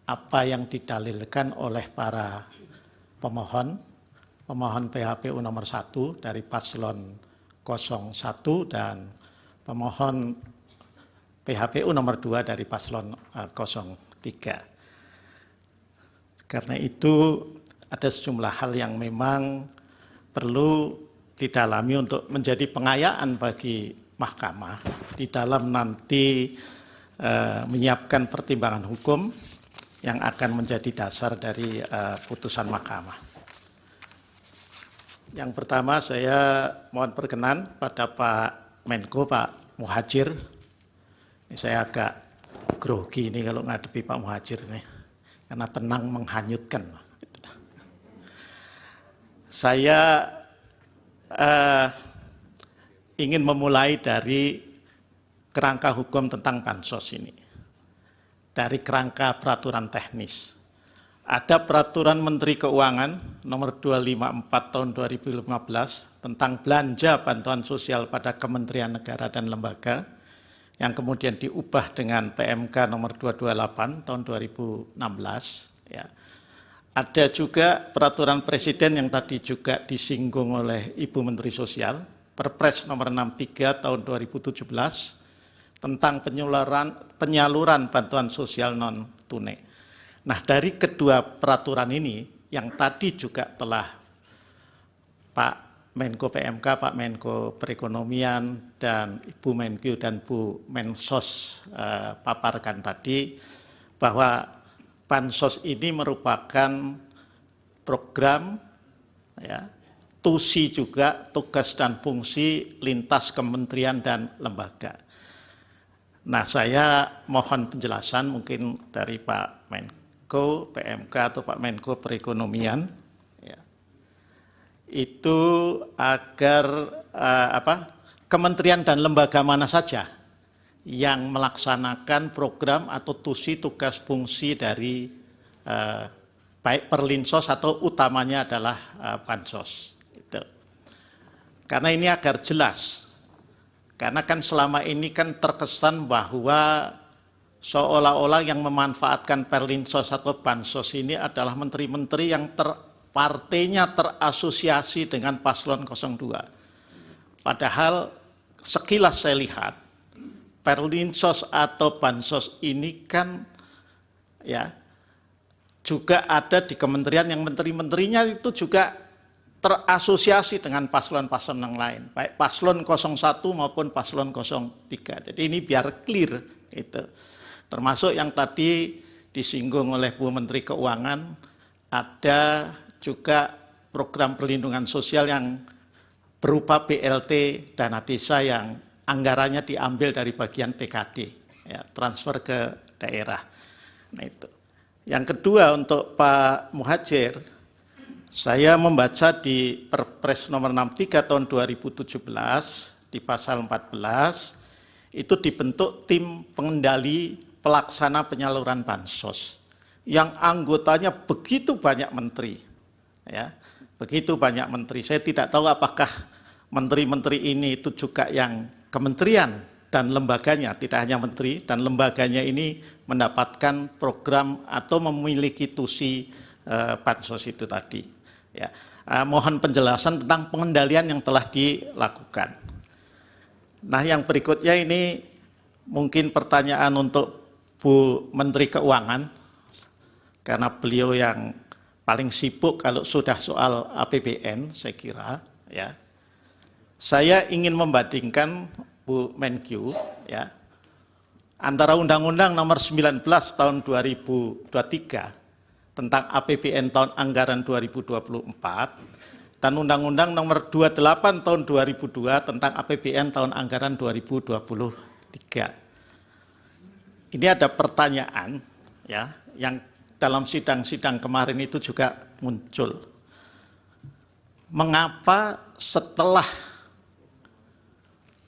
apa yang didalilkan oleh para pemohon PHPU nomor 1 dari paslon 01 dan pemohon PHPU nomor 2 dari paslon 03. Karena itu ada sejumlah hal yang memang perlu didalami untuk menjadi pengayaan bagi Mahkamah di dalam nanti menyiapkan pertimbangan hukum yang akan menjadi dasar dari putusan Mahkamah. Yang pertama saya mohon perkenan pada Pak Menko, Pak Muhadjir. Ini saya agak grogi ini kalau ngadepi Pak Muhadjir ini, karena tenang menghanyutkan. Saya ingin memulai dari kerangka hukum tentang bansos ini. Dari kerangka peraturan teknis. Ada peraturan Menteri Keuangan nomor 254 tahun 2015 tentang belanja bantuan sosial pada kementerian negara dan lembaga yang kemudian diubah dengan PMK nomor 228 tahun 2016. Ya. Ada juga peraturan Presiden yang tadi juga disinggung oleh Ibu Menteri Sosial, Perpres nomor 63 tahun 2017 tentang penyaluran bantuan sosial non tunai. Nah, dari kedua peraturan ini yang tadi juga telah Pak Menko PMK, Pak Menko Perekonomian dan Ibu Menkyu dan Bu Mensos paparkan tadi, bahwa bansos ini merupakan program ya, TUSI juga, tugas dan fungsi lintas kementerian dan lembaga. Nah, saya mohon penjelasan mungkin dari Pak Menko PMK atau Pak Menko Perekonomian, ya, itu agar kementerian dan lembaga mana saja yang melaksanakan program atau TUSI, tugas fungsi dari baik Perlinsos atau utamanya adalah bansos. Karena ini agar jelas, karena kan selama ini kan terkesan bahwa seolah-olah yang memanfaatkan Perlinsos atau bansos ini adalah menteri-menteri yang partainya terasosiasi dengan paslon 02. Padahal sekilas saya lihat, Perlinsos atau bansos ini kan ya juga ada di kementerian yang menteri-menterinya itu juga terasosiasi dengan paslon-paslon yang lain, baik paslon 01 maupun paslon 03. Jadi ini biar clear itu. Termasuk yang tadi disinggung oleh Bu Menteri Keuangan, ada juga program perlindungan sosial yang berupa BLT dana desa yang anggarannya diambil dari bagian TKD, ya, transfer ke daerah. Nah itu. Yang kedua untuk Pak Muhadjir, saya membaca di Perpres nomor 63 tahun 2017 di pasal 14 itu dibentuk tim pengendali pelaksana penyaluran bansos yang anggotanya begitu banyak menteri, ya, begitu banyak menteri. Saya tidak tahu apakah menteri-menteri ini itu juga yang kementerian dan lembaganya, tidak hanya menteri dan lembaganya ini mendapatkan program atau memiliki TUSI bansos itu tadi. Ya, mohon penjelasan tentang pengendalian yang telah dilakukan. Nah, yang berikutnya ini mungkin pertanyaan untuk Bu Menteri Keuangan, karena beliau yang paling sibuk kalau sudah soal APBN, saya kira, ya. Saya ingin membandingkan Bu Menkyu, ya, antara Undang-Undang Nomor 19 Tahun 2023 tentang APBN tahun anggaran 2024 dan Undang-Undang Nomor 28 Tahun 2002 tentang APBN tahun anggaran 2023. Ini ada pertanyaan, ya, yang dalam sidang-sidang kemarin itu juga muncul. Mengapa setelah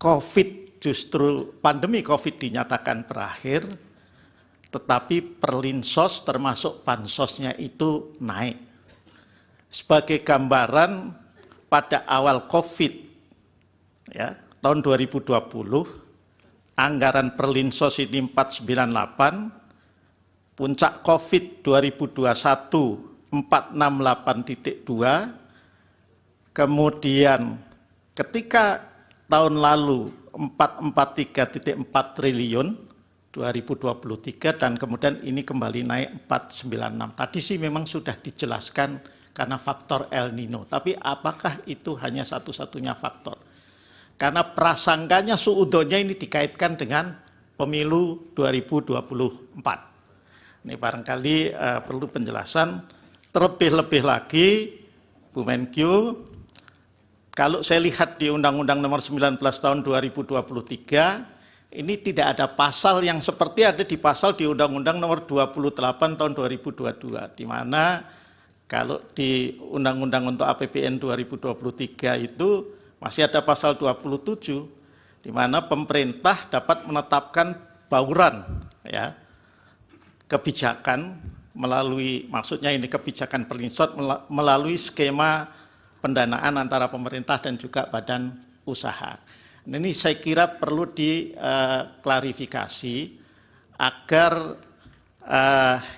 COVID, justru pandemi COVID dinyatakan berakhir, tetapi perlinsos termasuk bansosnya itu naik? Sebagai gambaran, pada awal COVID, ya, tahun 2020, anggaran perlinsos ini 498, puncak COVID 2021 468,2, kemudian ketika tahun lalu 443,4 triliun 2023 dan kemudian ini kembali naik 496. Tadi sih memang sudah dijelaskan karena faktor El Nino, tapi apakah itu hanya satu-satunya faktor? Karena prasangkanya suudonya ini dikaitkan dengan pemilu 2024. Ini barangkali perlu penjelasan. Terlebih-lebih lagi, Bu Menkyu, kalau saya lihat di Undang-Undang Nomor 19 Tahun 2023, ini tidak ada pasal yang seperti ada di pasal di Undang-Undang Nomor 28 Tahun 2022, di mana kalau di Undang-Undang untuk APBN 2023 itu masih ada pasal 27, di mana pemerintah dapat menetapkan bauran, ya, kebijakan melalui, maksudnya ini kebijakan perlinsos melalui skema pendanaan antara pemerintah dan juga badan usaha. Ini saya kira perlu diklarifikasi agar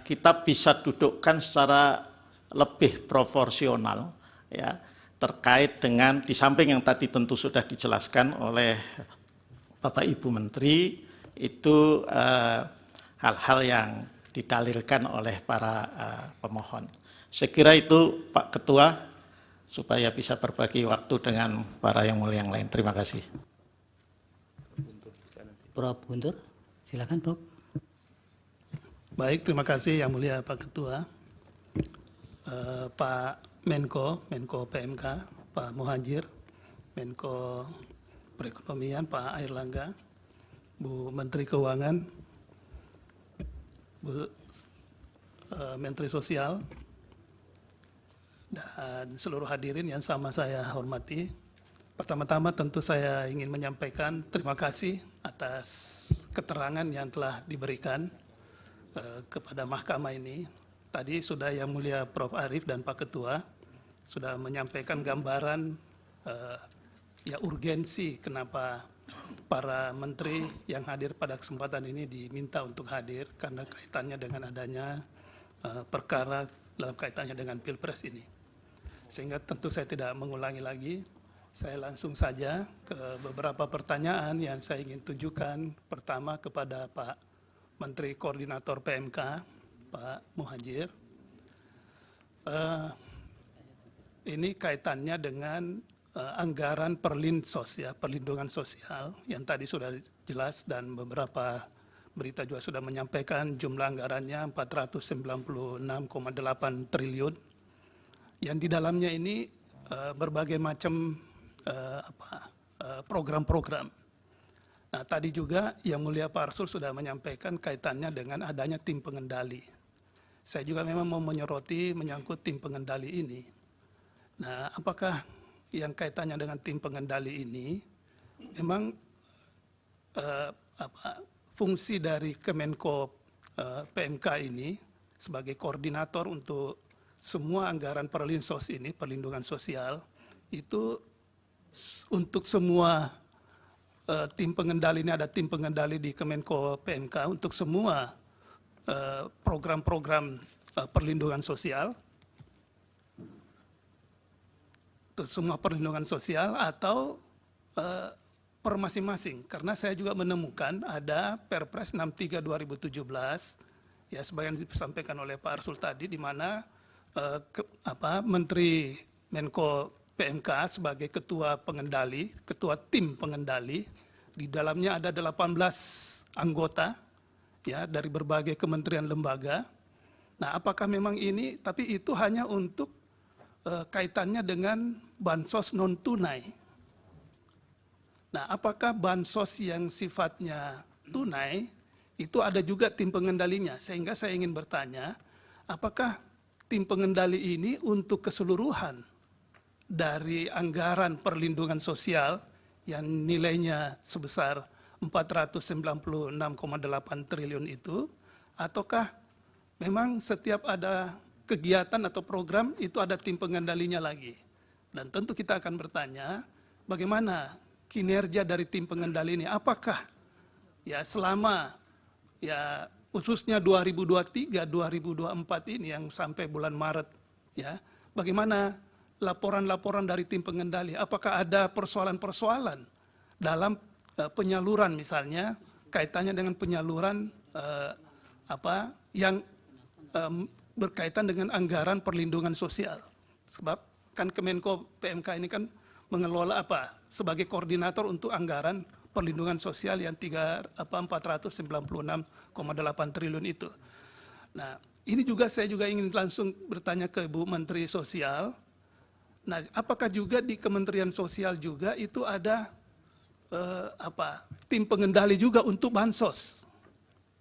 kita bisa dudukkan secara lebih proporsional, ya, terkait dengan, di samping yang tadi tentu sudah dijelaskan oleh Bapak Ibu Menteri, itu hal-hal yang didalilkan oleh para pemohon. Saya kira itu Pak Ketua, supaya bisa berbagi waktu dengan para yang mulia yang lain. Terima kasih. Prof. Guntur, silakan Prof. Baik, terima kasih yang mulia Pak Ketua. Pak Menko PMK, Pak Muhajir, Menko Perekonomian, Pak Airlangga, Bu Menteri Keuangan, Bu Menteri Sosial, dan seluruh hadirin yang sama saya hormati. Pertama-tama tentu saya ingin menyampaikan terima kasih atas keterangan yang telah diberikan kepada mahkamah ini. Tadi sudah Yang Mulia Prof. Arief dan Pak Ketua sudah menyampaikan gambaran ya urgensi kenapa para menteri yang hadir pada kesempatan ini diminta untuk hadir karena kaitannya dengan adanya perkara dalam kaitannya dengan Pilpres ini. Sehingga tentu saya tidak mengulangi lagi, saya langsung saja ke beberapa pertanyaan yang saya ingin tujukan. Pertama kepada Pak Menteri Koordinator PMK, Pak Muhajir. Ini kaitannya dengan anggaran perlinsos, ya, perlindungan sosial yang tadi sudah jelas dan beberapa berita juga sudah menyampaikan jumlah anggarannya 496,8 triliun. Yang di dalamnya ini berbagai macam program-program. Nah, tadi juga Yang Mulia Pak Arsul sudah menyampaikan kaitannya dengan adanya tim pengendali. Saya juga memang mau menyoroti menyangkut tim pengendali ini. Nah, apakah yang kaitannya dengan tim pengendali ini memang fungsi dari Kemenko PMK ini sebagai koordinator untuk semua anggaran perlinsos ini, perlindungan sosial, itu untuk semua tim pengendali ini, ada tim pengendali di Kemenko PMK untuk semua program-program perlindungan sosial, untuk semua perlindungan sosial atau per masing-masing. Karena saya juga menemukan ada Perpres 63 2017, ya, sebagian disampaikan oleh Pak Arsul tadi, di mana Menteri Menko PMK sebagai ketua pengendali, ketua tim pengendali. Di dalamnya ada 18 anggota ya dari berbagai kementerian lembaga. Nah, apakah memang ini, tapi itu hanya untuk kaitannya dengan bansos non tunai. Nah, apakah bansos yang sifatnya tunai itu ada juga tim pengendalinya? Sehingga saya ingin bertanya, apakah tim pengendali ini untuk keseluruhan dari anggaran perlindungan sosial yang nilainya sebesar 496,8 triliun itu, ataukah memang setiap ada kegiatan atau program itu ada tim pengendalinya lagi? Dan tentu kita akan bertanya, bagaimana kinerja dari tim pengendali ini? Apakah ya selama ya khususnya 2023, 2024 ini yang sampai bulan Maret ya, bagaimana laporan-laporan dari tim pengendali? Apakah ada persoalan-persoalan dalam penyaluran misalnya kaitannya dengan penyaluran yang berkaitan dengan anggaran perlindungan sosial? Sebab kan Kemenko PMK ini kan mengelola sebagai koordinator untuk anggaran perlindungan sosial yang 496,8 triliun itu. Nah, ini juga saya juga ingin langsung bertanya ke Bu Menteri Sosial. Nah, apakah juga di Kementerian Sosial juga itu ada tim pengendali juga untuk bansos,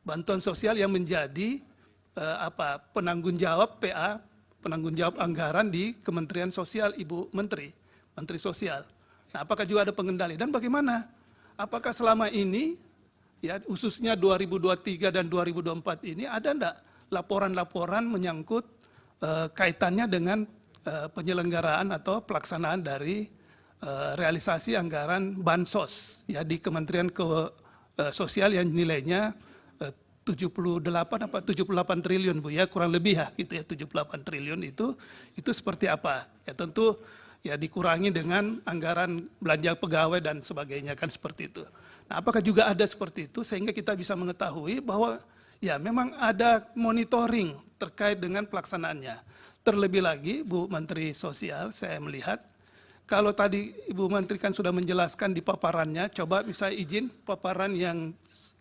bantuan sosial yang menjadi penanggung jawab PA, penanggung jawab anggaran di Kementerian Sosial, Ibu Menteri Sosial. Nah, apakah juga ada pengendali dan bagaimana? Apakah selama ini ya khususnya 2023 dan 2024 ini ada enggak laporan-laporan menyangkut kaitannya dengan penyelenggaraan atau pelaksanaan dari realisasi anggaran bansos ya di Kementerian Sosial yang nilainya 78 triliun Bu ya, kurang lebih ya gitu ya, 78 triliun itu seperti apa? Ya tentu ya dikurangi dengan anggaran belanja pegawai dan sebagainya kan seperti itu. Nah, apakah juga ada seperti itu sehingga kita bisa mengetahui bahwa ya memang ada monitoring terkait dengan pelaksanaannya. Terlebih lagi Bu Menteri Sosial, saya melihat kalau tadi Ibu Menteri kan sudah menjelaskan di paparannya, coba bisa izin paparan yang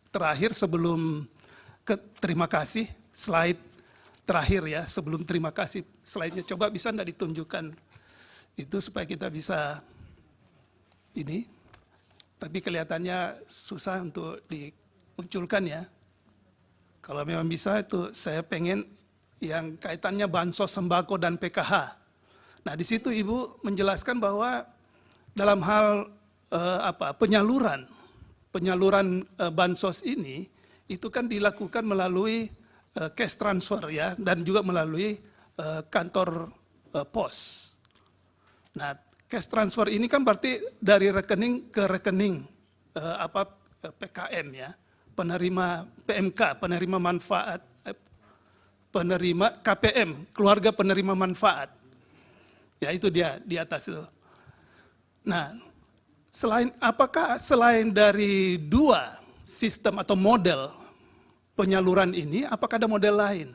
terakhir sebelum terima kasih, slide terakhir ya, sebelum terima kasih, slide-nya coba bisa enggak ditunjukkan itu supaya kita bisa ini, tapi kelihatannya susah untuk dimunculkan ya. Kalau memang bisa itu saya pengen yang kaitannya bansos sembako dan PKH. Nah, di situ Ibu menjelaskan bahwa dalam hal penyaluran bansos ini itu kan dilakukan melalui cash transfer ya, dan juga melalui kantor pos. Nah, cash transfer ini kan berarti dari rekening ke rekening PKM ya, penerima PMK, penerima manfaat, penerima KPM, keluarga penerima manfaat. Ya itu dia di atas itu. Nah, apakah selain dari dua sistem atau model penyaluran ini, apakah ada model lain?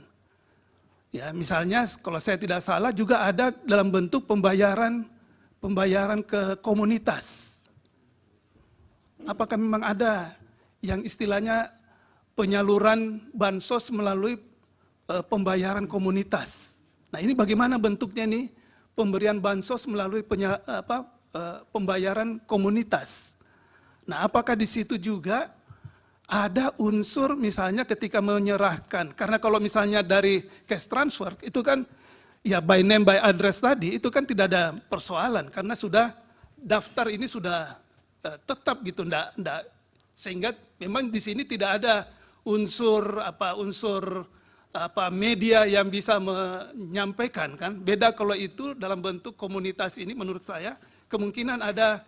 Ya, misalnya kalau saya tidak salah juga ada dalam bentuk pembayaran ke komunitas. Apakah memang ada yang istilahnya penyaluran bansos melalui pembayaran komunitas? Nah, ini bagaimana bentuknya nih pemberian bansos melalui pembayaran komunitas? Nah, apakah di situ juga ada unsur misalnya ketika menyerahkan, karena kalau misalnya dari cash transfer itu kan ya by name by address tadi itu kan tidak ada persoalan karena sudah daftar ini sudah tetap gitu, enggak, sehingga memang di sini tidak ada unsur media yang bisa menyampaikan kan. Beda kalau itu dalam bentuk komunitas ini menurut saya kemungkinan ada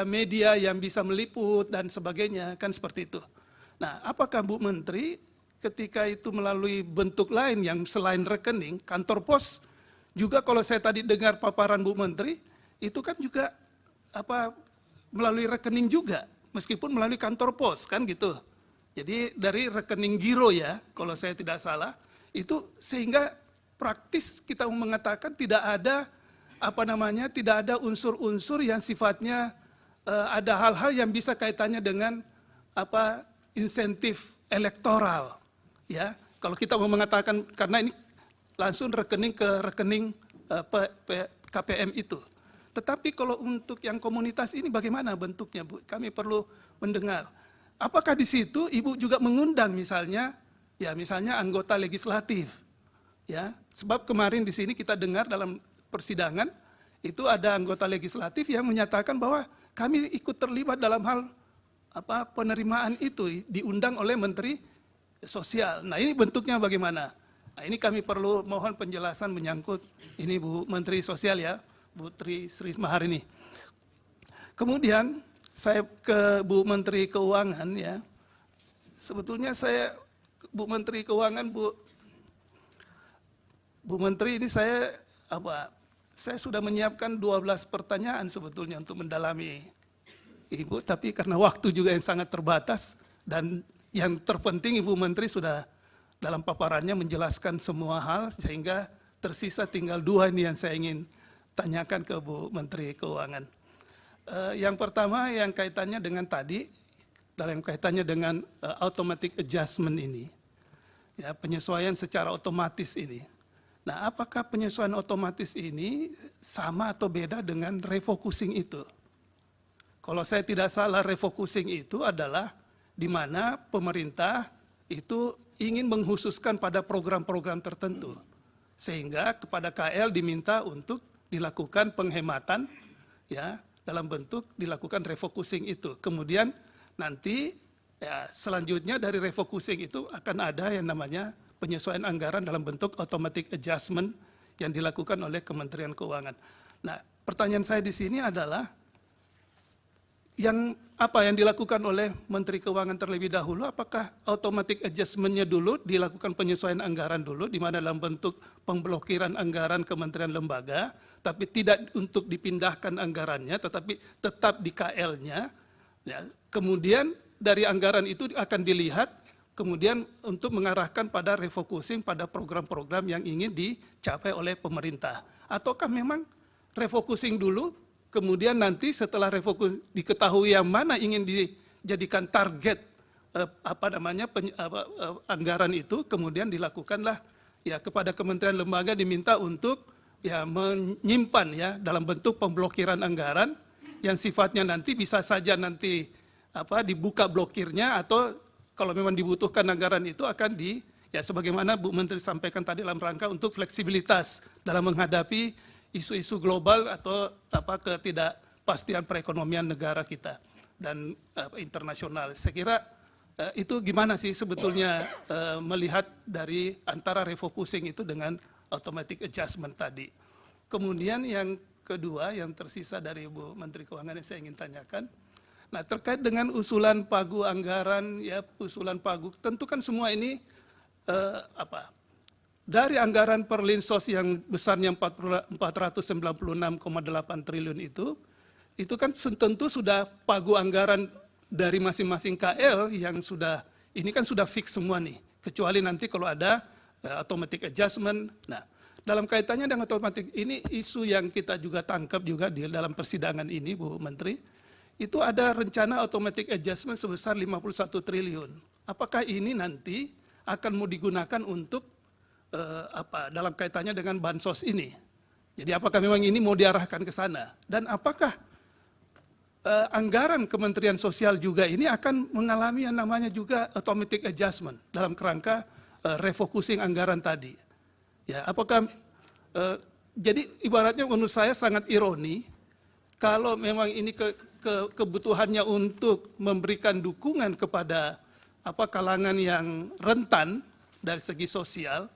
media yang bisa meliput dan sebagainya kan seperti itu. Nah, apakah Bu Menteri ketika itu melalui bentuk lain yang selain rekening, kantor pos juga kalau saya tadi dengar paparan Bu Menteri itu kan juga melalui rekening juga meskipun melalui kantor pos kan gitu. Jadi dari rekening giro ya kalau saya tidak salah itu sehingga praktis kita mengatakan tidak ada tidak ada unsur-unsur yang sifatnya ada hal-hal yang bisa kaitannya dengan insentif elektoral, ya. Kalau kita mau mengatakan karena ini langsung rekening ke rekening KPM itu. Tetapi kalau untuk yang komunitas ini bagaimana bentuknya, Bu? Kami perlu mendengar. Apakah di situ Ibu juga mengundang misalnya anggota legislatif, ya? Sebab kemarin di sini kita dengar dalam persidangan itu ada anggota legislatif yang menyatakan bahwa kami ikut terlibat dalam hal penerimaan itu, diundang oleh Menteri Sosial. Nah, ini bentuknya bagaimana? Nah, ini kami perlu mohon penjelasan menyangkut ini Bu Menteri Sosial, ya, Bu Tri Sri Maharini. Kemudian saya ke Bu Menteri Keuangan, ya. Sebetulnya saya Bu Menteri Keuangan, Bu Menteri, ini saya sudah menyiapkan 12 pertanyaan sebetulnya untuk mendalami Ibu, tapi karena waktu juga yang sangat terbatas dan yang terpenting Ibu Menteri sudah dalam paparannya menjelaskan semua hal sehingga tersisa tinggal 2 ini yang saya ingin tanyakan ke Bu Menteri Keuangan. Yang pertama yang kaitannya dengan tadi, dalam kaitannya dengan automatic adjustment ini, ya, penyesuaian secara otomatis ini. Nah, apakah penyesuaian otomatis ini sama atau beda dengan refocusing itu? Kalau saya tidak salah, refocusing itu adalah di mana pemerintah itu ingin mengkhususkan pada program-program tertentu. Sehingga kepada KL diminta untuk dilakukan penghematan, ya, dalam bentuk dilakukan refocusing itu. Kemudian nanti ya, selanjutnya dari refocusing itu akan ada yang namanya penyesuaian anggaran dalam bentuk automatic adjustment yang dilakukan oleh Kementerian Keuangan. Nah, pertanyaan saya di sini adalah apa yang dilakukan oleh Menteri Keuangan terlebih dahulu, apakah automatic adjustment-nya dulu dilakukan penyesuaian anggaran dulu, di mana dalam bentuk pemblokiran anggaran kementerian lembaga, tapi tidak untuk dipindahkan anggarannya, tetapi tetap di KL-nya. Ya, kemudian dari anggaran itu akan dilihat, kemudian untuk mengarahkan pada refocusing pada program-program yang ingin dicapai oleh pemerintah. Ataukah memang refocusing dulu, kemudian nanti setelah refocusing diketahui yang mana ingin dijadikan target anggaran itu, kemudian dilakukanlah ya kepada kementerian lembaga diminta untuk ya menyimpan ya dalam bentuk pemblokiran anggaran yang sifatnya nanti bisa saja nanti dibuka blokirnya, atau kalau memang dibutuhkan anggaran itu akan ya sebagaimana Bu Menteri sampaikan tadi dalam rangka untuk fleksibilitas dalam menghadapi isu-isu global atau ketidakpastian perekonomian negara kita dan internasional. Saya kira itu gimana sih sebetulnya melihat dari antara refocusing itu dengan automatic adjustment tadi. Kemudian yang kedua yang tersisa dari Bu Menteri Keuangan yang saya ingin tanyakan, nah terkait dengan usulan pagu anggaran, ya usulan pagu, tentu kan semua ini dari anggaran Perlinsos yang besarnya 496,8 triliun itu kan tentu sudah pagu anggaran dari masing-masing KL yang sudah, ini kan sudah fix semua nih, kecuali nanti kalau ada automatic adjustment. Nah, dalam kaitannya dengan automatic, ini isu yang kita juga tangkap juga di dalam persidangan ini, Bu Menteri, itu ada rencana automatic adjustment sebesar 51 triliun. Apakah ini nanti akan mau digunakan untuk dalam kaitannya dengan bansos ini? Jadi apakah memang ini mau diarahkan ke sana? Dan apakah anggaran Kementerian Sosial juga ini akan mengalami yang namanya juga automatic adjustment dalam kerangka refocusing anggaran tadi? Ya, apakah jadi ibaratnya menurut saya sangat ironi kalau memang ini kebutuhannya untuk memberikan dukungan kepada kalangan yang rentan dari segi sosial,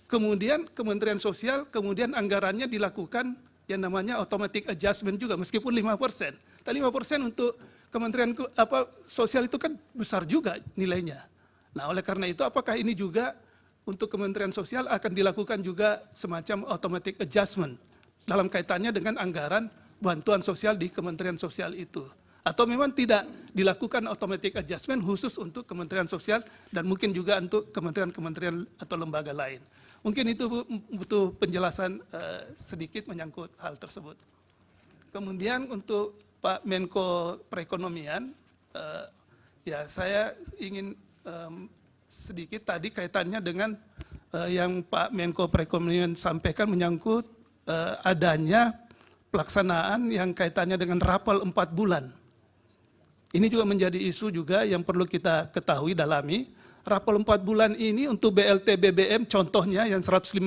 kemudian Kementerian Sosial kemudian anggarannya dilakukan yang namanya automatic adjustment juga meskipun 5%. Dan 5% untuk Kementerian Sosial itu kan besar juga nilainya. Nah, oleh karena itu apakah ini juga untuk Kementerian Sosial akan dilakukan juga semacam automatic adjustment dalam kaitannya dengan anggaran bantuan sosial di Kementerian Sosial itu? Atau memang tidak dilakukan automatic adjustment khusus untuk Kementerian Sosial dan mungkin juga untuk kementerian-kementerian atau lembaga lain. Mungkin itu butuh penjelasan sedikit menyangkut hal tersebut. Kemudian untuk Pak Menko Perekonomian, ya saya ingin sedikit tadi kaitannya dengan yang Pak Menko Perekonomian sampaikan menyangkut adanya pelaksanaan yang kaitannya dengan rapel 4 bulan. Ini juga menjadi isu juga yang perlu kita ketahui, dalami. Rapel 4 bulan ini untuk BLT BBM contohnya yang 150.000,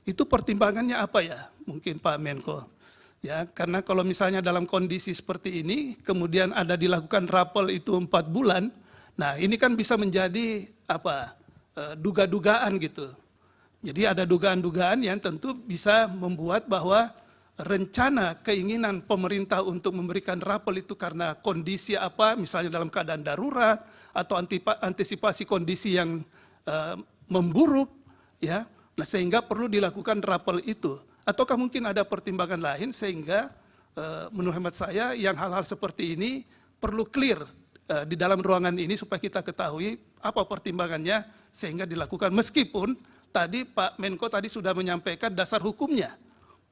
itu pertimbangannya apa ya? Mungkin Pak Menko. Ya, karena kalau misalnya dalam kondisi seperti ini, kemudian ada dilakukan rapel itu 4 bulan, nah ini kan bisa menjadi apa? Duga-dugaan gitu. Jadi ada dugaan-dugaan yang tentu bisa membuat bahwa rencana keinginan pemerintah untuk memberikan rapel itu karena kondisi apa, misalnya dalam keadaan darurat atau antisipasi kondisi yang memburuk, ya. Nah, sehingga perlu dilakukan rapel itu. Ataukah mungkin ada pertimbangan lain sehingga menurut hemat saya yang hal-hal seperti ini perlu clear di dalam ruangan ini supaya kita ketahui apa pertimbangannya sehingga dilakukan, meskipun tadi Pak Menko tadi sudah menyampaikan dasar hukumnya.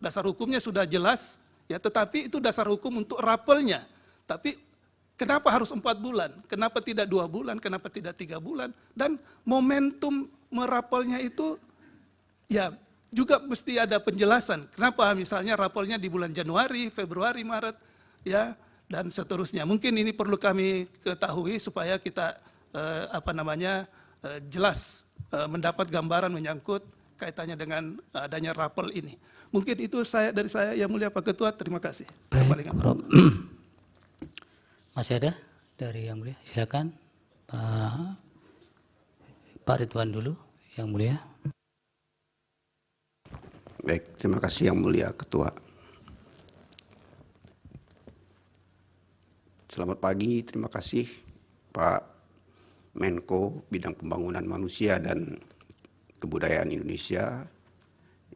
Dasar hukumnya sudah jelas, ya, tetapi itu dasar hukum untuk rapelnya. Tapi kenapa harus 4 bulan? Kenapa tidak 2 bulan? Kenapa tidak 3 bulan? Dan momentum merapelnya itu, ya juga mesti ada penjelasan. Kenapa misalnya rapelnya di bulan Januari, Februari, Maret, ya, dan seterusnya. Mungkin ini perlu kami ketahui supaya kita jelas mendapat gambaran menyangkut kaitannya dengan adanya rapel ini. Mungkin itu dari saya yang mulia Pak Ketua, terima kasih. Baik, masih ada dari yang mulia, silakan Pak Ridwan dulu yang mulia. Baik, terima kasih yang mulia Ketua. Selamat pagi, terima kasih Pak Menko Bidang Pembangunan Manusia dan Kebudayaan Indonesia,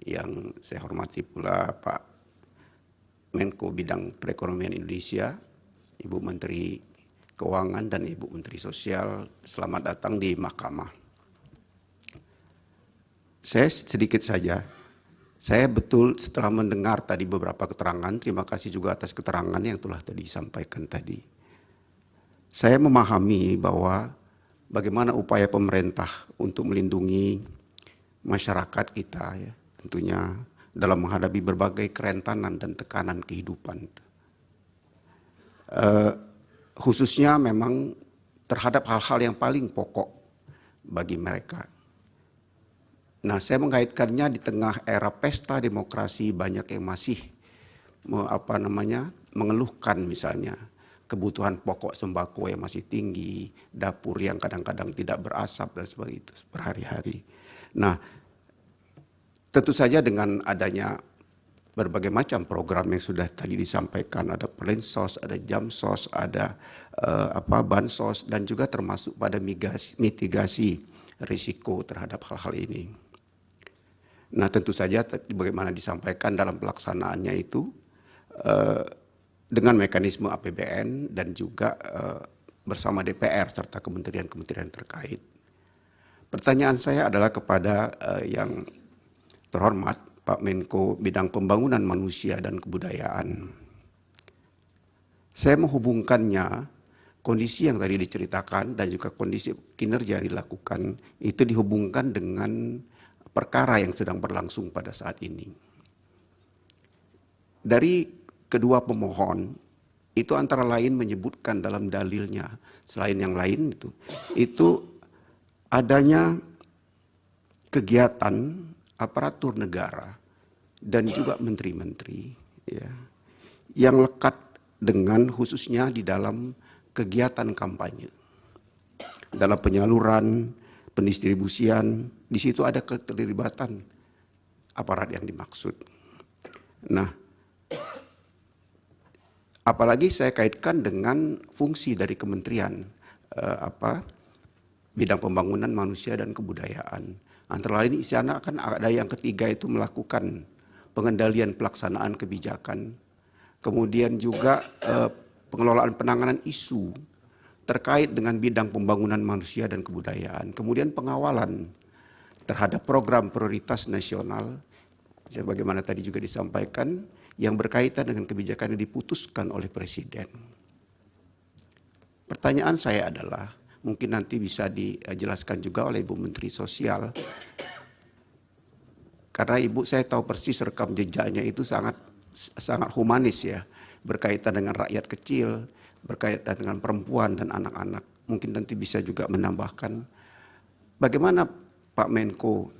yang saya hormati pula Pak Menko Bidang Perekonomian Indonesia, Ibu Menteri Keuangan dan Ibu Menteri Sosial. Selamat datang di Mahkamah. Saya sedikit saja, saya betul setelah mendengar tadi beberapa keterangan, terima kasih juga atas keterangan yang telah tadi disampaikan tadi. Saya memahami bahwa bagaimana upaya pemerintah untuk melindungi masyarakat kita, ya, tentunya dalam menghadapi berbagai kerentanan dan tekanan kehidupan. Khususnya memang terhadap hal-hal yang paling pokok bagi mereka. Nah, saya mengaitkannya di tengah era pesta demokrasi, banyak yang masih mengeluhkan misalnya kebutuhan pokok sembako yang masih tinggi, dapur yang kadang-kadang tidak berasap dan sebagainya itu berhari-hari. Nah, tentu saja dengan adanya berbagai macam program yang sudah tadi disampaikan, ada Perlinsos, ada Jamsos, ada Bansos, dan juga termasuk pada mitigasi risiko terhadap hal-hal ini. Nah, tentu saja bagaimana disampaikan dalam pelaksanaannya itu dengan mekanisme APBN dan juga bersama DPR serta kementerian-kementerian terkait. Pertanyaan saya adalah kepada yang terhormat Pak Menko Bidang Pembangunan Manusia dan Kebudayaan. Saya menghubungkannya kondisi yang tadi diceritakan dan juga kondisi kinerja yang dilakukan itu dihubungkan dengan perkara yang sedang berlangsung pada saat ini. Dari kedua pemohon itu antara lain menyebutkan dalam dalilnya, selain yang lain itu adanya kegiatan aparatur negara dan juga menteri-menteri, ya, yang lekat dengan khususnya di dalam kegiatan kampanye, dalam penyaluran, pendistribusian, di situ ada keterlibatan aparat yang dimaksud. Nah, apalagi saya kaitkan dengan fungsi dari kementerian bidang pembangunan manusia dan kebudayaan. Antara lain di sana akan ada yang ketiga itu melakukan pengendalian pelaksanaan kebijakan, kemudian juga pengelolaan penanganan isu terkait dengan bidang pembangunan manusia dan kebudayaan, kemudian pengawalan terhadap program prioritas nasional, sebagaimana tadi juga disampaikan, yang berkaitan dengan kebijakan yang diputuskan oleh Presiden. Pertanyaan saya adalah, mungkin nanti bisa dijelaskan juga oleh Ibu Menteri Sosial, karena Ibu saya tahu persis rekam jejaknya itu sangat humanis ya, berkaitan dengan rakyat kecil, berkaitan dengan perempuan dan anak-anak. Mungkin nanti bisa juga menambahkan bagaimana Pak Menko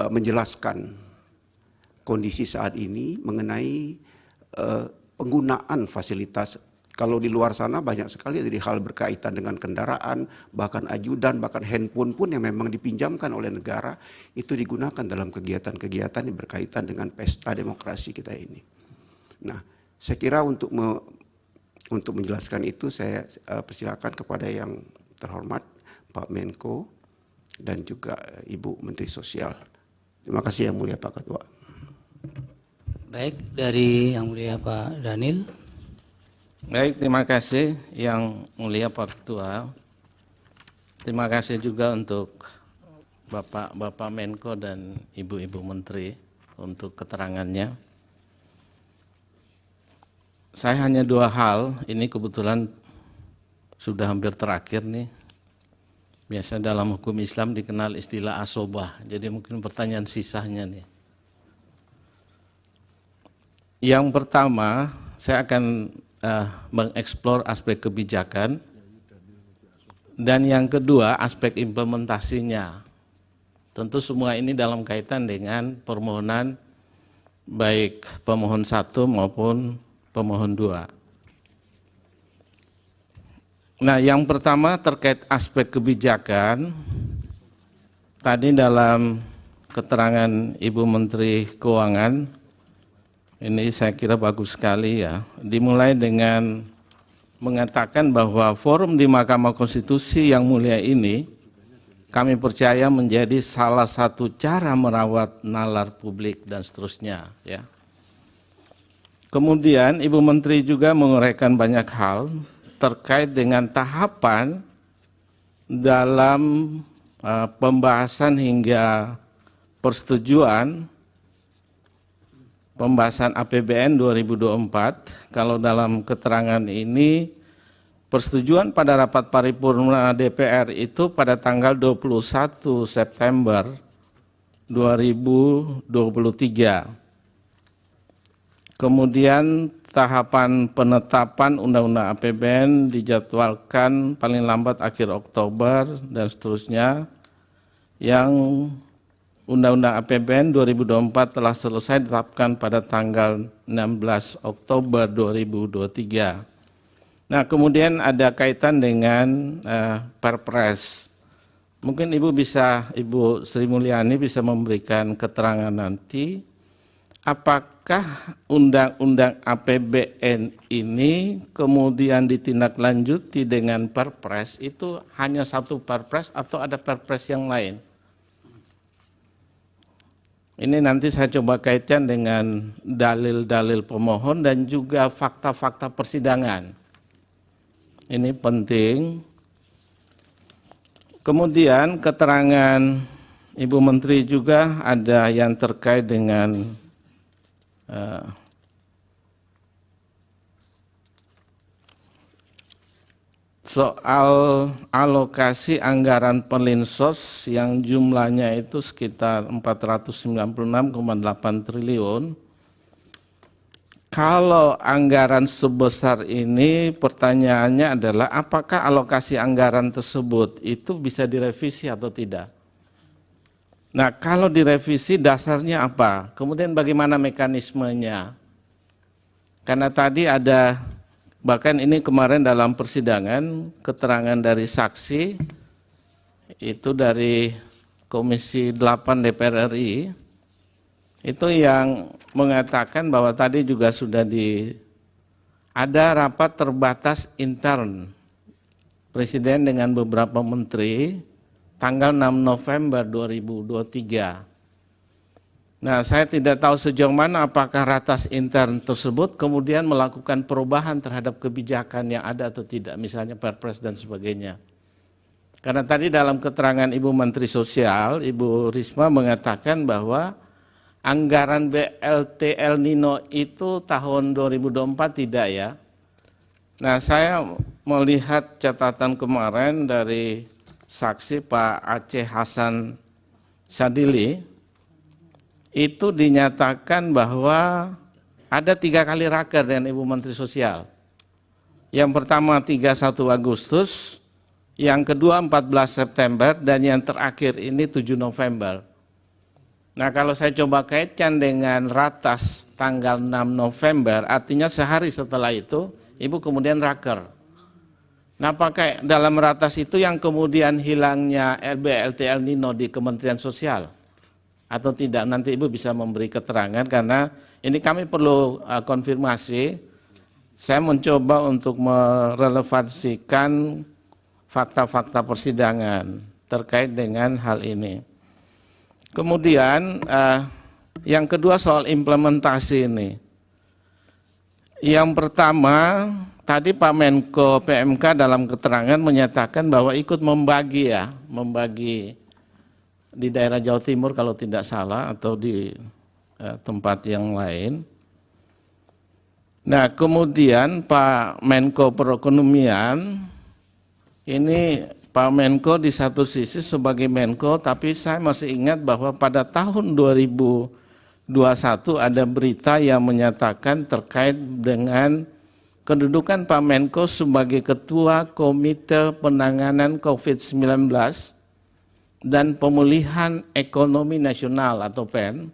menjelaskan kondisi saat ini mengenai penggunaan fasilitas. Kalau di luar sana banyak sekali jadi hal berkaitan dengan kendaraan, bahkan ajudan, bahkan handphone pun yang memang dipinjamkan oleh negara, itu digunakan dalam kegiatan-kegiatan yang berkaitan dengan pesta demokrasi kita ini. Nah, saya kira untuk menjelaskan itu saya persilakan kepada yang terhormat Pak Menko dan juga Ibu Menteri Sosial. Terima kasih Yang Mulia Pak Ketua. Baik, dari Yang Mulia Pak Daniel. Baik, terima kasih Yang Mulia Pak Ketua. Terima kasih juga untuk Bapak Menko dan Ibu-Ibu Menteri untuk keterangannya. Saya hanya dua hal, ini kebetulan sudah hampir terakhir nih. Biasa dalam hukum Islam dikenal istilah asobah, jadi mungkin pertanyaan sisanya nih. Yang pertama, saya akan mengeksplor aspek kebijakan, dan yang kedua aspek implementasinya. Tentu semua ini dalam kaitan dengan permohonan baik pemohon 1 maupun pemohon 2. Nah, yang pertama terkait aspek kebijakan, tadi dalam keterangan Ibu Menteri Keuangan, ini saya kira bagus sekali ya, dimulai dengan mengatakan bahwa forum di Mahkamah Konstitusi yang mulia ini kami percaya menjadi salah satu cara merawat nalar publik dan seterusnya ya. Kemudian Ibu Menteri juga menguraikan banyak hal terkait dengan tahapan dalam pembahasan hingga persetujuan pembahasan APBN 2024. Kalau dalam keterangan ini, persetujuan pada rapat paripurna DPR itu pada tanggal 21 September 2023. Kemudian tahapan penetapan Undang-Undang APBN dijadwalkan paling lambat akhir Oktober dan seterusnya. Yang Undang-Undang APBN 2024 telah selesai ditetapkan pada tanggal 16 Oktober 2023. Nah, kemudian ada kaitan dengan Perpres. Mungkin Ibu Sri Mulyani bisa memberikan keterangan nanti, apakah Undang-Undang APBN ini kemudian ditindaklanjuti dengan Perpres, itu hanya satu Perpres atau ada Perpres yang lain? Ini nanti saya coba kaitkan dengan dalil-dalil pemohon dan juga fakta-fakta persidangan. Ini penting. Kemudian keterangan Ibu Menteri juga ada yang terkait dengan soal alokasi anggaran Perlinsos yang jumlahnya itu sekitar 496,8 triliun. Kalau anggaran sebesar ini, pertanyaannya adalah apakah alokasi anggaran tersebut itu bisa direvisi atau tidak? Nah, kalau direvisi dasarnya apa? Kemudian bagaimana mekanismenya? Karena tadi ada, bahkan ini kemarin dalam persidangan, keterangan dari saksi, itu dari Komisi 8 DPR RI, itu yang mengatakan bahwa tadi juga sudah ada rapat terbatas intern Presiden dengan beberapa menteri tanggal 6 November 2023. Nah, saya tidak tahu sejauh mana apakah ratas intern tersebut kemudian melakukan perubahan terhadap kebijakan yang ada atau tidak, misalnya Perpres dan sebagainya. Karena tadi dalam keterangan Ibu Menteri Sosial, Ibu Risma mengatakan bahwa anggaran BLT El Nino itu tahun 2024 tidak ya. Nah, saya melihat catatan kemarin dari saksi Pak Aceh Hasan Sadili, itu dinyatakan bahwa ada 3 kali raker dengan Ibu Menteri Sosial. Yang pertama 31 Agustus, yang kedua 14 September, dan yang terakhir ini 7 November. Nah, kalau saya coba kaitkan dengan ratas tanggal 6 November, artinya sehari setelah itu, Ibu kemudian raker. Nah, apakah dalam ratas itu yang kemudian hilangnya BLT El Nino di Kementerian Sosial? Atau tidak, nanti Ibu bisa memberi keterangan, karena ini kami perlu konfirmasi. Saya mencoba untuk merelevansikan fakta-fakta persidangan terkait dengan hal ini. Kemudian yang kedua soal implementasi ini. Yang pertama, tadi Pak Menko PMK dalam keterangan menyatakan bahwa ikut membagi di daerah Jawa Timur kalau tidak salah, atau di tempat yang lain. Nah, kemudian Pak Menko Perekonomian, ini Pak Menko di satu sisi sebagai Menko, tapi saya masih ingat bahwa pada tahun 2021 ada berita yang menyatakan terkait dengan kedudukan Pak Menko sebagai Ketua Komite Penanganan COVID-19 dan Pemulihan Ekonomi Nasional atau PEN,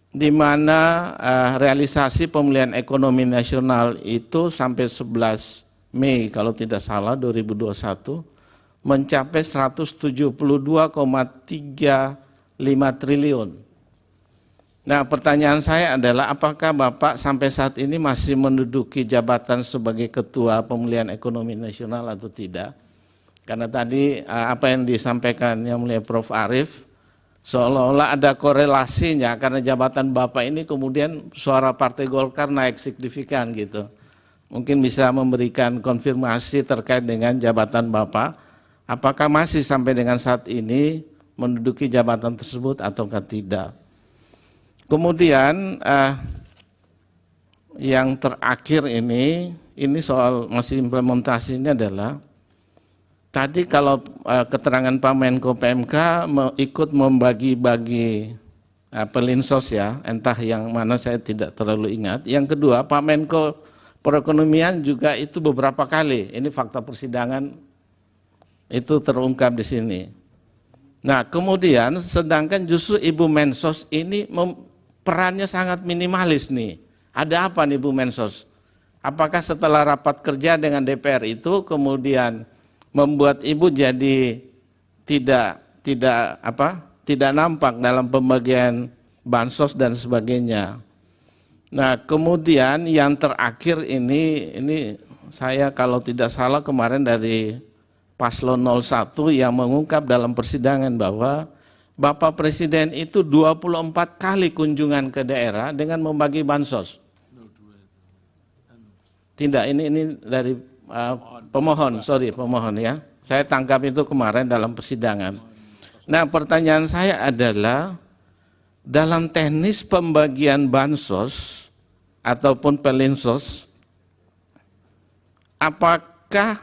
di mana realisasi pemulihan ekonomi nasional itu sampai 11 Mei kalau tidak salah 2021 mencapai 172,35 triliun. Nah, pertanyaan saya adalah apakah Bapak sampai saat ini masih menduduki jabatan sebagai Ketua Pemulihan Ekonomi Nasional atau tidak? Karena tadi apa yang disampaikan Yang Mulia Prof. Arief, seolah-olah ada korelasinya karena jabatan Bapak ini kemudian suara Partai Golkar naik signifikan gitu. Mungkin bisa memberikan konfirmasi terkait dengan jabatan Bapak, apakah masih sampai dengan saat ini menduduki jabatan tersebut ataukah tidak. Kemudian yang terakhir ini soal masih implementasinya adalah, tadi kalau keterangan Pak Menko PMK ikut membagi-bagi Perlinsos ya, entah yang mana saya tidak terlalu ingat. Yang kedua, Pak Menko Perekonomian juga itu beberapa kali, ini fakta persidangan itu terungkap di sini. Nah, kemudian sedangkan justru Ibu Mensos ini perannya sangat minimalis nih. Ada apa nih Bu Mensos? Apakah setelah rapat kerja dengan DPR itu kemudian membuat Ibu jadi tidak nampak dalam pembagian bansos dan sebagainya? Nah, kemudian yang terakhir ini saya kalau tidak salah kemarin dari Paslon 01 yang mengungkap dalam persidangan bahwa Bapak Presiden itu 24 kali kunjungan ke daerah dengan membagi bansos. Tidak, ini dari pemohon ya. Saya tangkap itu kemarin dalam persidangan. Nah, pertanyaan saya adalah, dalam teknis pembagian bansos ataupun Perlinsos, apakah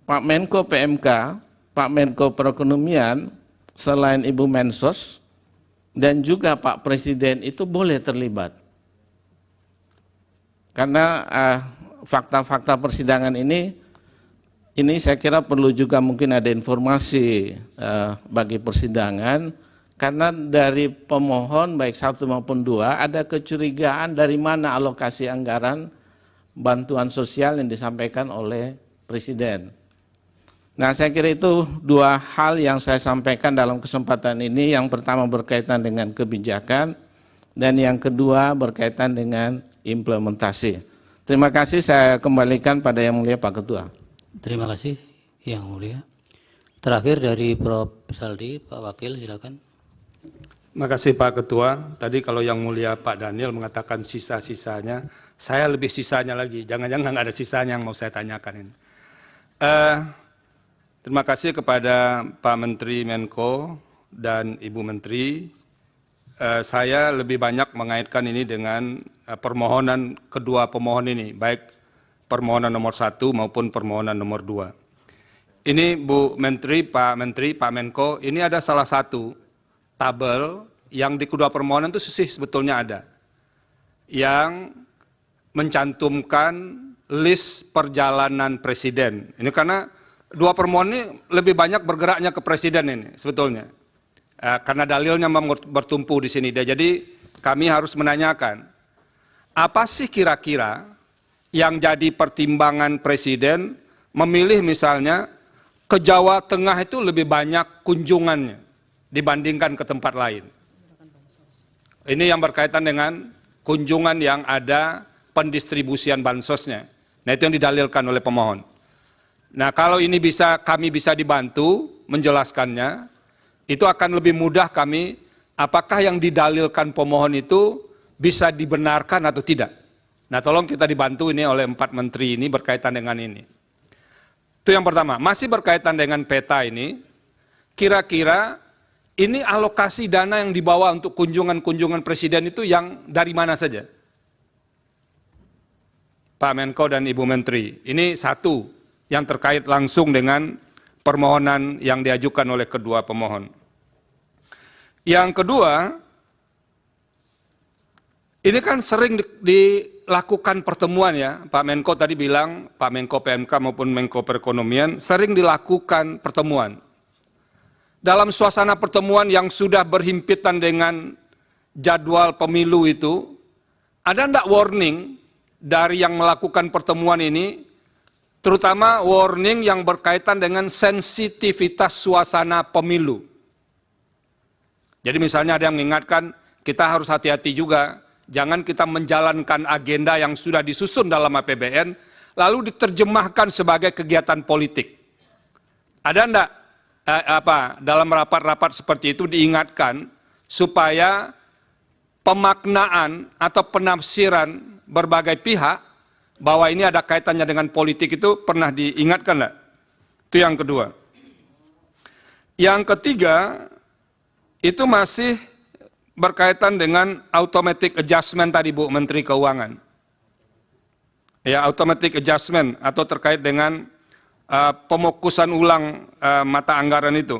Pak Menko PMK, Pak Menko Perekonomian, selain Ibu Mensos, dan juga Pak Presiden itu boleh terlibat? Karena fakta-fakta persidangan ini saya kira perlu juga mungkin ada informasi bagi persidangan, karena dari pemohon baik 1 maupun 2 ada kecurigaan dari mana alokasi anggaran bantuan sosial yang disampaikan oleh Presiden. Nah, saya kira itu 2 hal yang saya sampaikan dalam kesempatan ini. Yang pertama berkaitan dengan kebijakan, dan yang kedua berkaitan dengan implementasi. Terima kasih, saya kembalikan pada Yang Mulia Pak Ketua. Terima kasih Yang Mulia. Terakhir dari Prof. Saldi, Pak Wakil silakan. Terima kasih Pak Ketua. Tadi kalau yang mulia Pak Daniel mengatakan sisa-sisanya, saya lebih sisanya lagi. Jangan-jangan nggak ada sisanya yang mau saya tanyakan ini. Terima kasih kepada Pak Menteri Menko dan Ibu Menteri. Saya lebih banyak mengaitkan ini dengan permohonan kedua pemohon ini, baik permohonan nomor 1 maupun permohonan nomor 2. Ini Bu Menteri, Pak Menko, ini ada salah satu tabel yang di kedua permohonan itu sebetulnya ada, yang mencantumkan list perjalanan presiden. Ini karena dua permohonan ini lebih banyak bergeraknya ke presiden ini sebetulnya. Karena dalilnya bertumpu di sini. Jadi kami harus menanyakan, apa sih kira-kira yang jadi pertimbangan presiden memilih misalnya ke Jawa Tengah itu lebih banyak kunjungannya dibandingkan ke tempat lain. Ini yang berkaitan dengan kunjungan yang ada pendistribusian bansosnya. Nah itu yang didalilkan oleh pemohon. Nah kalau ini kami bisa dibantu menjelaskannya, itu akan lebih mudah kami, apakah yang didalilkan pemohon itu bisa dibenarkan atau tidak. Nah tolong kita dibantu ini oleh 4 menteri ini berkaitan dengan ini. Itu yang pertama. Masih berkaitan dengan peta ini, kira-kira ini alokasi dana yang dibawa untuk kunjungan-kunjungan presiden itu yang dari mana saja? Pak Menko dan Ibu Menteri, ini satu yang terkait langsung dengan permohonan yang diajukan oleh kedua pemohon. Yang kedua, ini kan sering dilakukan pertemuan ya, Pak Menko tadi bilang, Pak Menko PMK maupun Menko Perekonomian, sering dilakukan pertemuan. Dalam suasana pertemuan yang sudah berhimpitan dengan jadwal pemilu itu, ada enggak warning dari yang melakukan pertemuan ini, terutama warning yang berkaitan dengan sensitivitas suasana pemilu. Jadi misalnya ada yang mengingatkan, kita harus hati-hati juga, jangan kita menjalankan agenda yang sudah disusun dalam APBN, lalu diterjemahkan sebagai kegiatan politik. Ada enggak dalam rapat-rapat seperti itu diingatkan, supaya pemaknaan atau penafsiran berbagai pihak, bahwa ini ada kaitannya dengan politik itu pernah diingatkan enggak? Itu yang kedua. Yang ketiga, itu masih berkaitan dengan automatic adjustment tadi Bu Menteri Keuangan. Ya, automatic adjustment atau terkait dengan pemokusan ulang mata anggaran itu.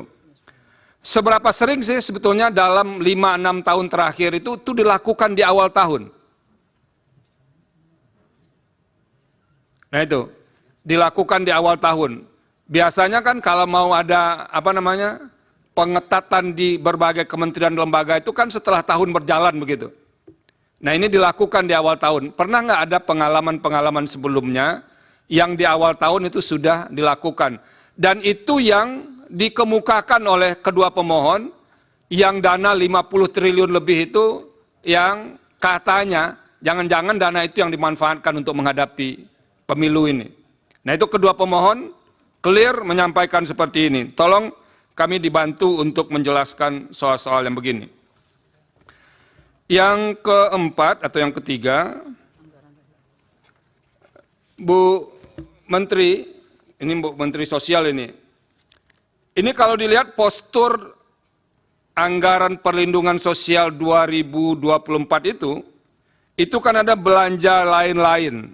Seberapa sering sih sebetulnya dalam 5-6 tahun terakhir itu dilakukan di awal tahun? Nah itu, dilakukan di awal tahun. Biasanya kan kalau mau ada pengetatan di berbagai kementerian dan lembaga itu kan setelah tahun berjalan begitu. Nah ini dilakukan di awal tahun. Pernah nggak ada pengalaman-pengalaman sebelumnya yang di awal tahun itu sudah dilakukan? Dan itu yang dikemukakan oleh kedua pemohon, yang dana 50 triliun lebih itu yang katanya jangan-jangan dana itu yang dimanfaatkan untuk menghadapi pemilu ini. Nah itu kedua pemohon clear menyampaikan seperti ini. Tolong kami dibantu untuk menjelaskan soal-soal yang begini. Yang keempat atau yang ketiga, Bu Menteri, ini Bu Menteri Sosial ini kalau dilihat postur anggaran perlindungan sosial 2024 itu kan ada belanja lain-lain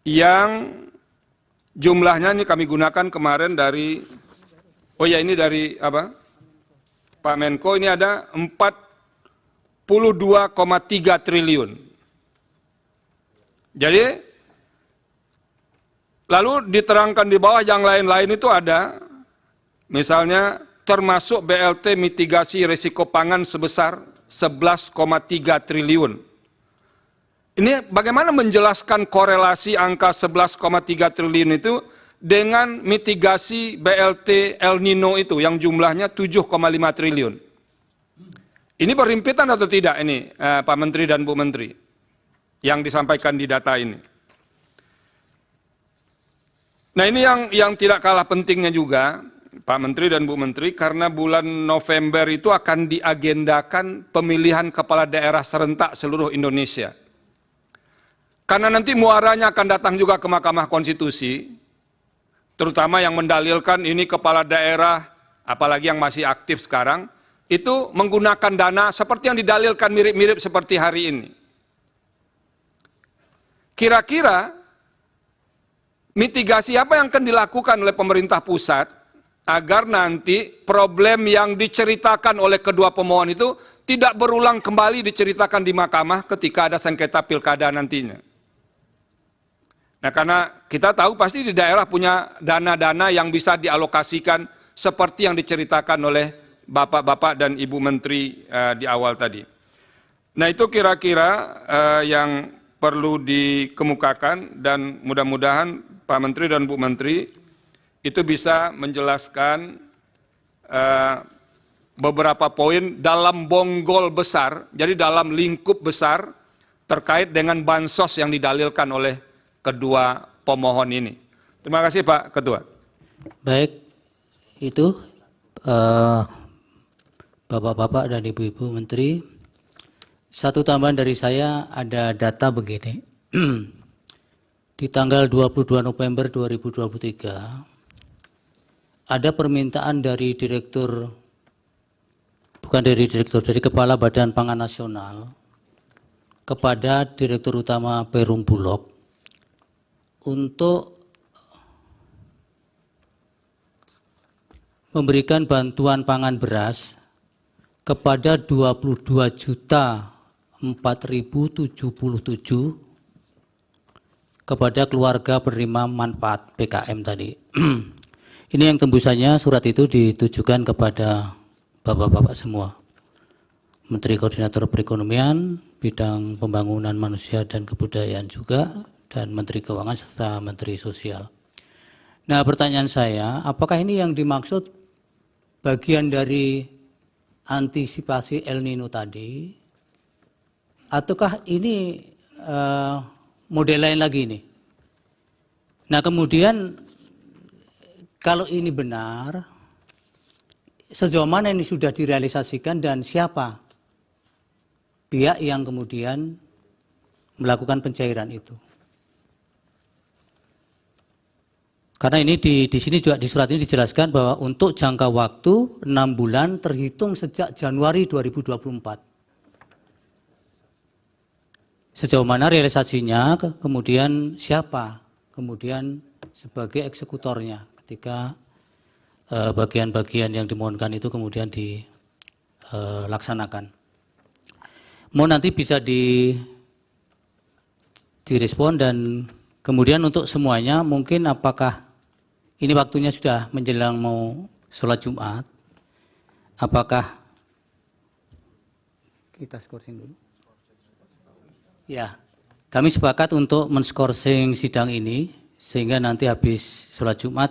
yang jumlahnya ini kami gunakan kemarin dari, ini dari Pak Menko, ini ada 42,3 triliun. Jadi, lalu diterangkan di bawah yang lain-lain itu ada, misalnya termasuk BLT mitigasi risiko pangan sebesar 11,3 triliun. Ini bagaimana menjelaskan korelasi angka 11,3 triliun itu dengan mitigasi BLT El Nino itu yang jumlahnya 7,5 triliun. Ini berhimpitan atau tidak ini Pak Menteri dan Bu Menteri yang disampaikan di data ini? Nah ini yang tidak kalah pentingnya juga, Pak Menteri dan Bu Menteri, karena bulan November itu akan diagendakan pemilihan kepala daerah serentak seluruh Indonesia. Karena nanti muaranya akan datang juga ke Mahkamah Konstitusi, terutama yang mendalilkan ini kepala daerah, apalagi yang masih aktif sekarang, itu menggunakan dana seperti yang didalilkan mirip-mirip seperti hari ini. Kira-kira mitigasi apa yang akan dilakukan oleh pemerintah pusat agar nanti problem yang diceritakan oleh kedua pemohon itu tidak berulang kembali diceritakan di mahkamah ketika ada sengketa pilkada nantinya. Nah, karena kita tahu pasti di daerah punya dana-dana yang bisa dialokasikan seperti yang diceritakan oleh Bapak-Bapak dan Ibu Menteri di awal tadi. Nah, itu kira-kira yang perlu dikemukakan, dan mudah-mudahan Pak Menteri dan Bu Menteri itu bisa menjelaskan beberapa poin dalam bonggol besar, jadi dalam lingkup besar terkait dengan bansos yang didalilkan oleh kedua pemohon ini. Terima kasih Pak Ketua. Baik, itu Bapak-Bapak dan Ibu-Ibu Menteri. Satu tambahan dari saya, ada data begini. Di tanggal 22 November 2023, ada permintaan dari dari Kepala Badan Pangan Nasional kepada Direktur Utama Perum Bulog untuk memberikan bantuan pangan beras kepada 22.004.077 kepada keluarga penerima manfaat PKM tadi. Ini yang tembusannya, surat itu ditujukan kepada Bapak-Bapak semua. Menteri Koordinator Perekonomian, Bidang Pembangunan Manusia dan Kebudayaan juga, dan Menteri Keuangan serta Menteri Sosial. Nah, pertanyaan saya, apakah ini yang dimaksud bagian dari antisipasi El Nino tadi, ataukah ini model lain lagi nih? Nah, kemudian kalau ini benar, sejauh mana ini sudah direalisasikan dan siapa pihak yang kemudian melakukan pencairan itu? Karena ini di sini juga di surat ini dijelaskan bahwa untuk jangka waktu 6 bulan terhitung sejak Januari 2024. Sejauh mana realisasinya, kemudian siapa kemudian sebagai eksekutornya ketika bagian-bagian yang dimohonkan itu kemudian dilaksanakan. Mohon nanti bisa direspon, dan kemudian untuk semuanya mungkin apakah ini waktunya sudah menjelang mau sholat Jumat, apakah kita skorsing dulu? Ya, kami sepakat untuk men-skorsing sidang ini sehingga nanti habis sholat Jumat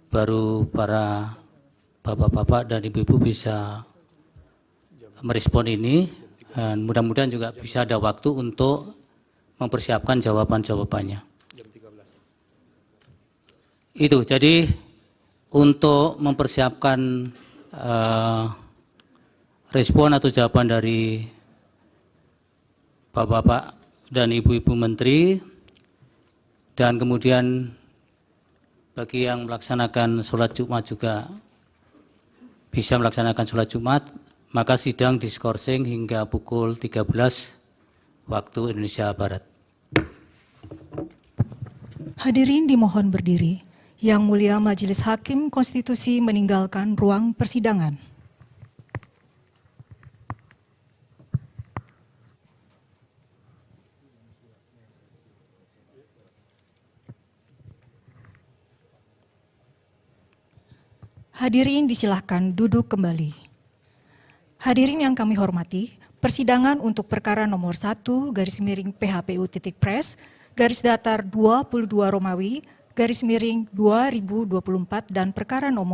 baru para bapak-bapak dan ibu-ibu bisa merespon ini, dan mudah-mudahan juga bisa ada waktu untuk mempersiapkan jawaban-jawabannya. Itu, jadi untuk mempersiapkan respon atau jawaban dari bapak-bapak dan ibu-ibu menteri, dan kemudian bagi yang melaksanakan sholat Jumat juga bisa melaksanakan sholat Jumat, maka sidang diskorsing hingga pukul 13 waktu Indonesia Barat. Hadirin dimohon berdiri. Yang Mulia Majelis Hakim Konstitusi meninggalkan ruang persidangan. Hadirin disilahkan duduk kembali. Hadirin yang kami hormati, persidangan untuk perkara nomor 1/PHPU.Pres/22 Romawi /2024 dan perkara nomor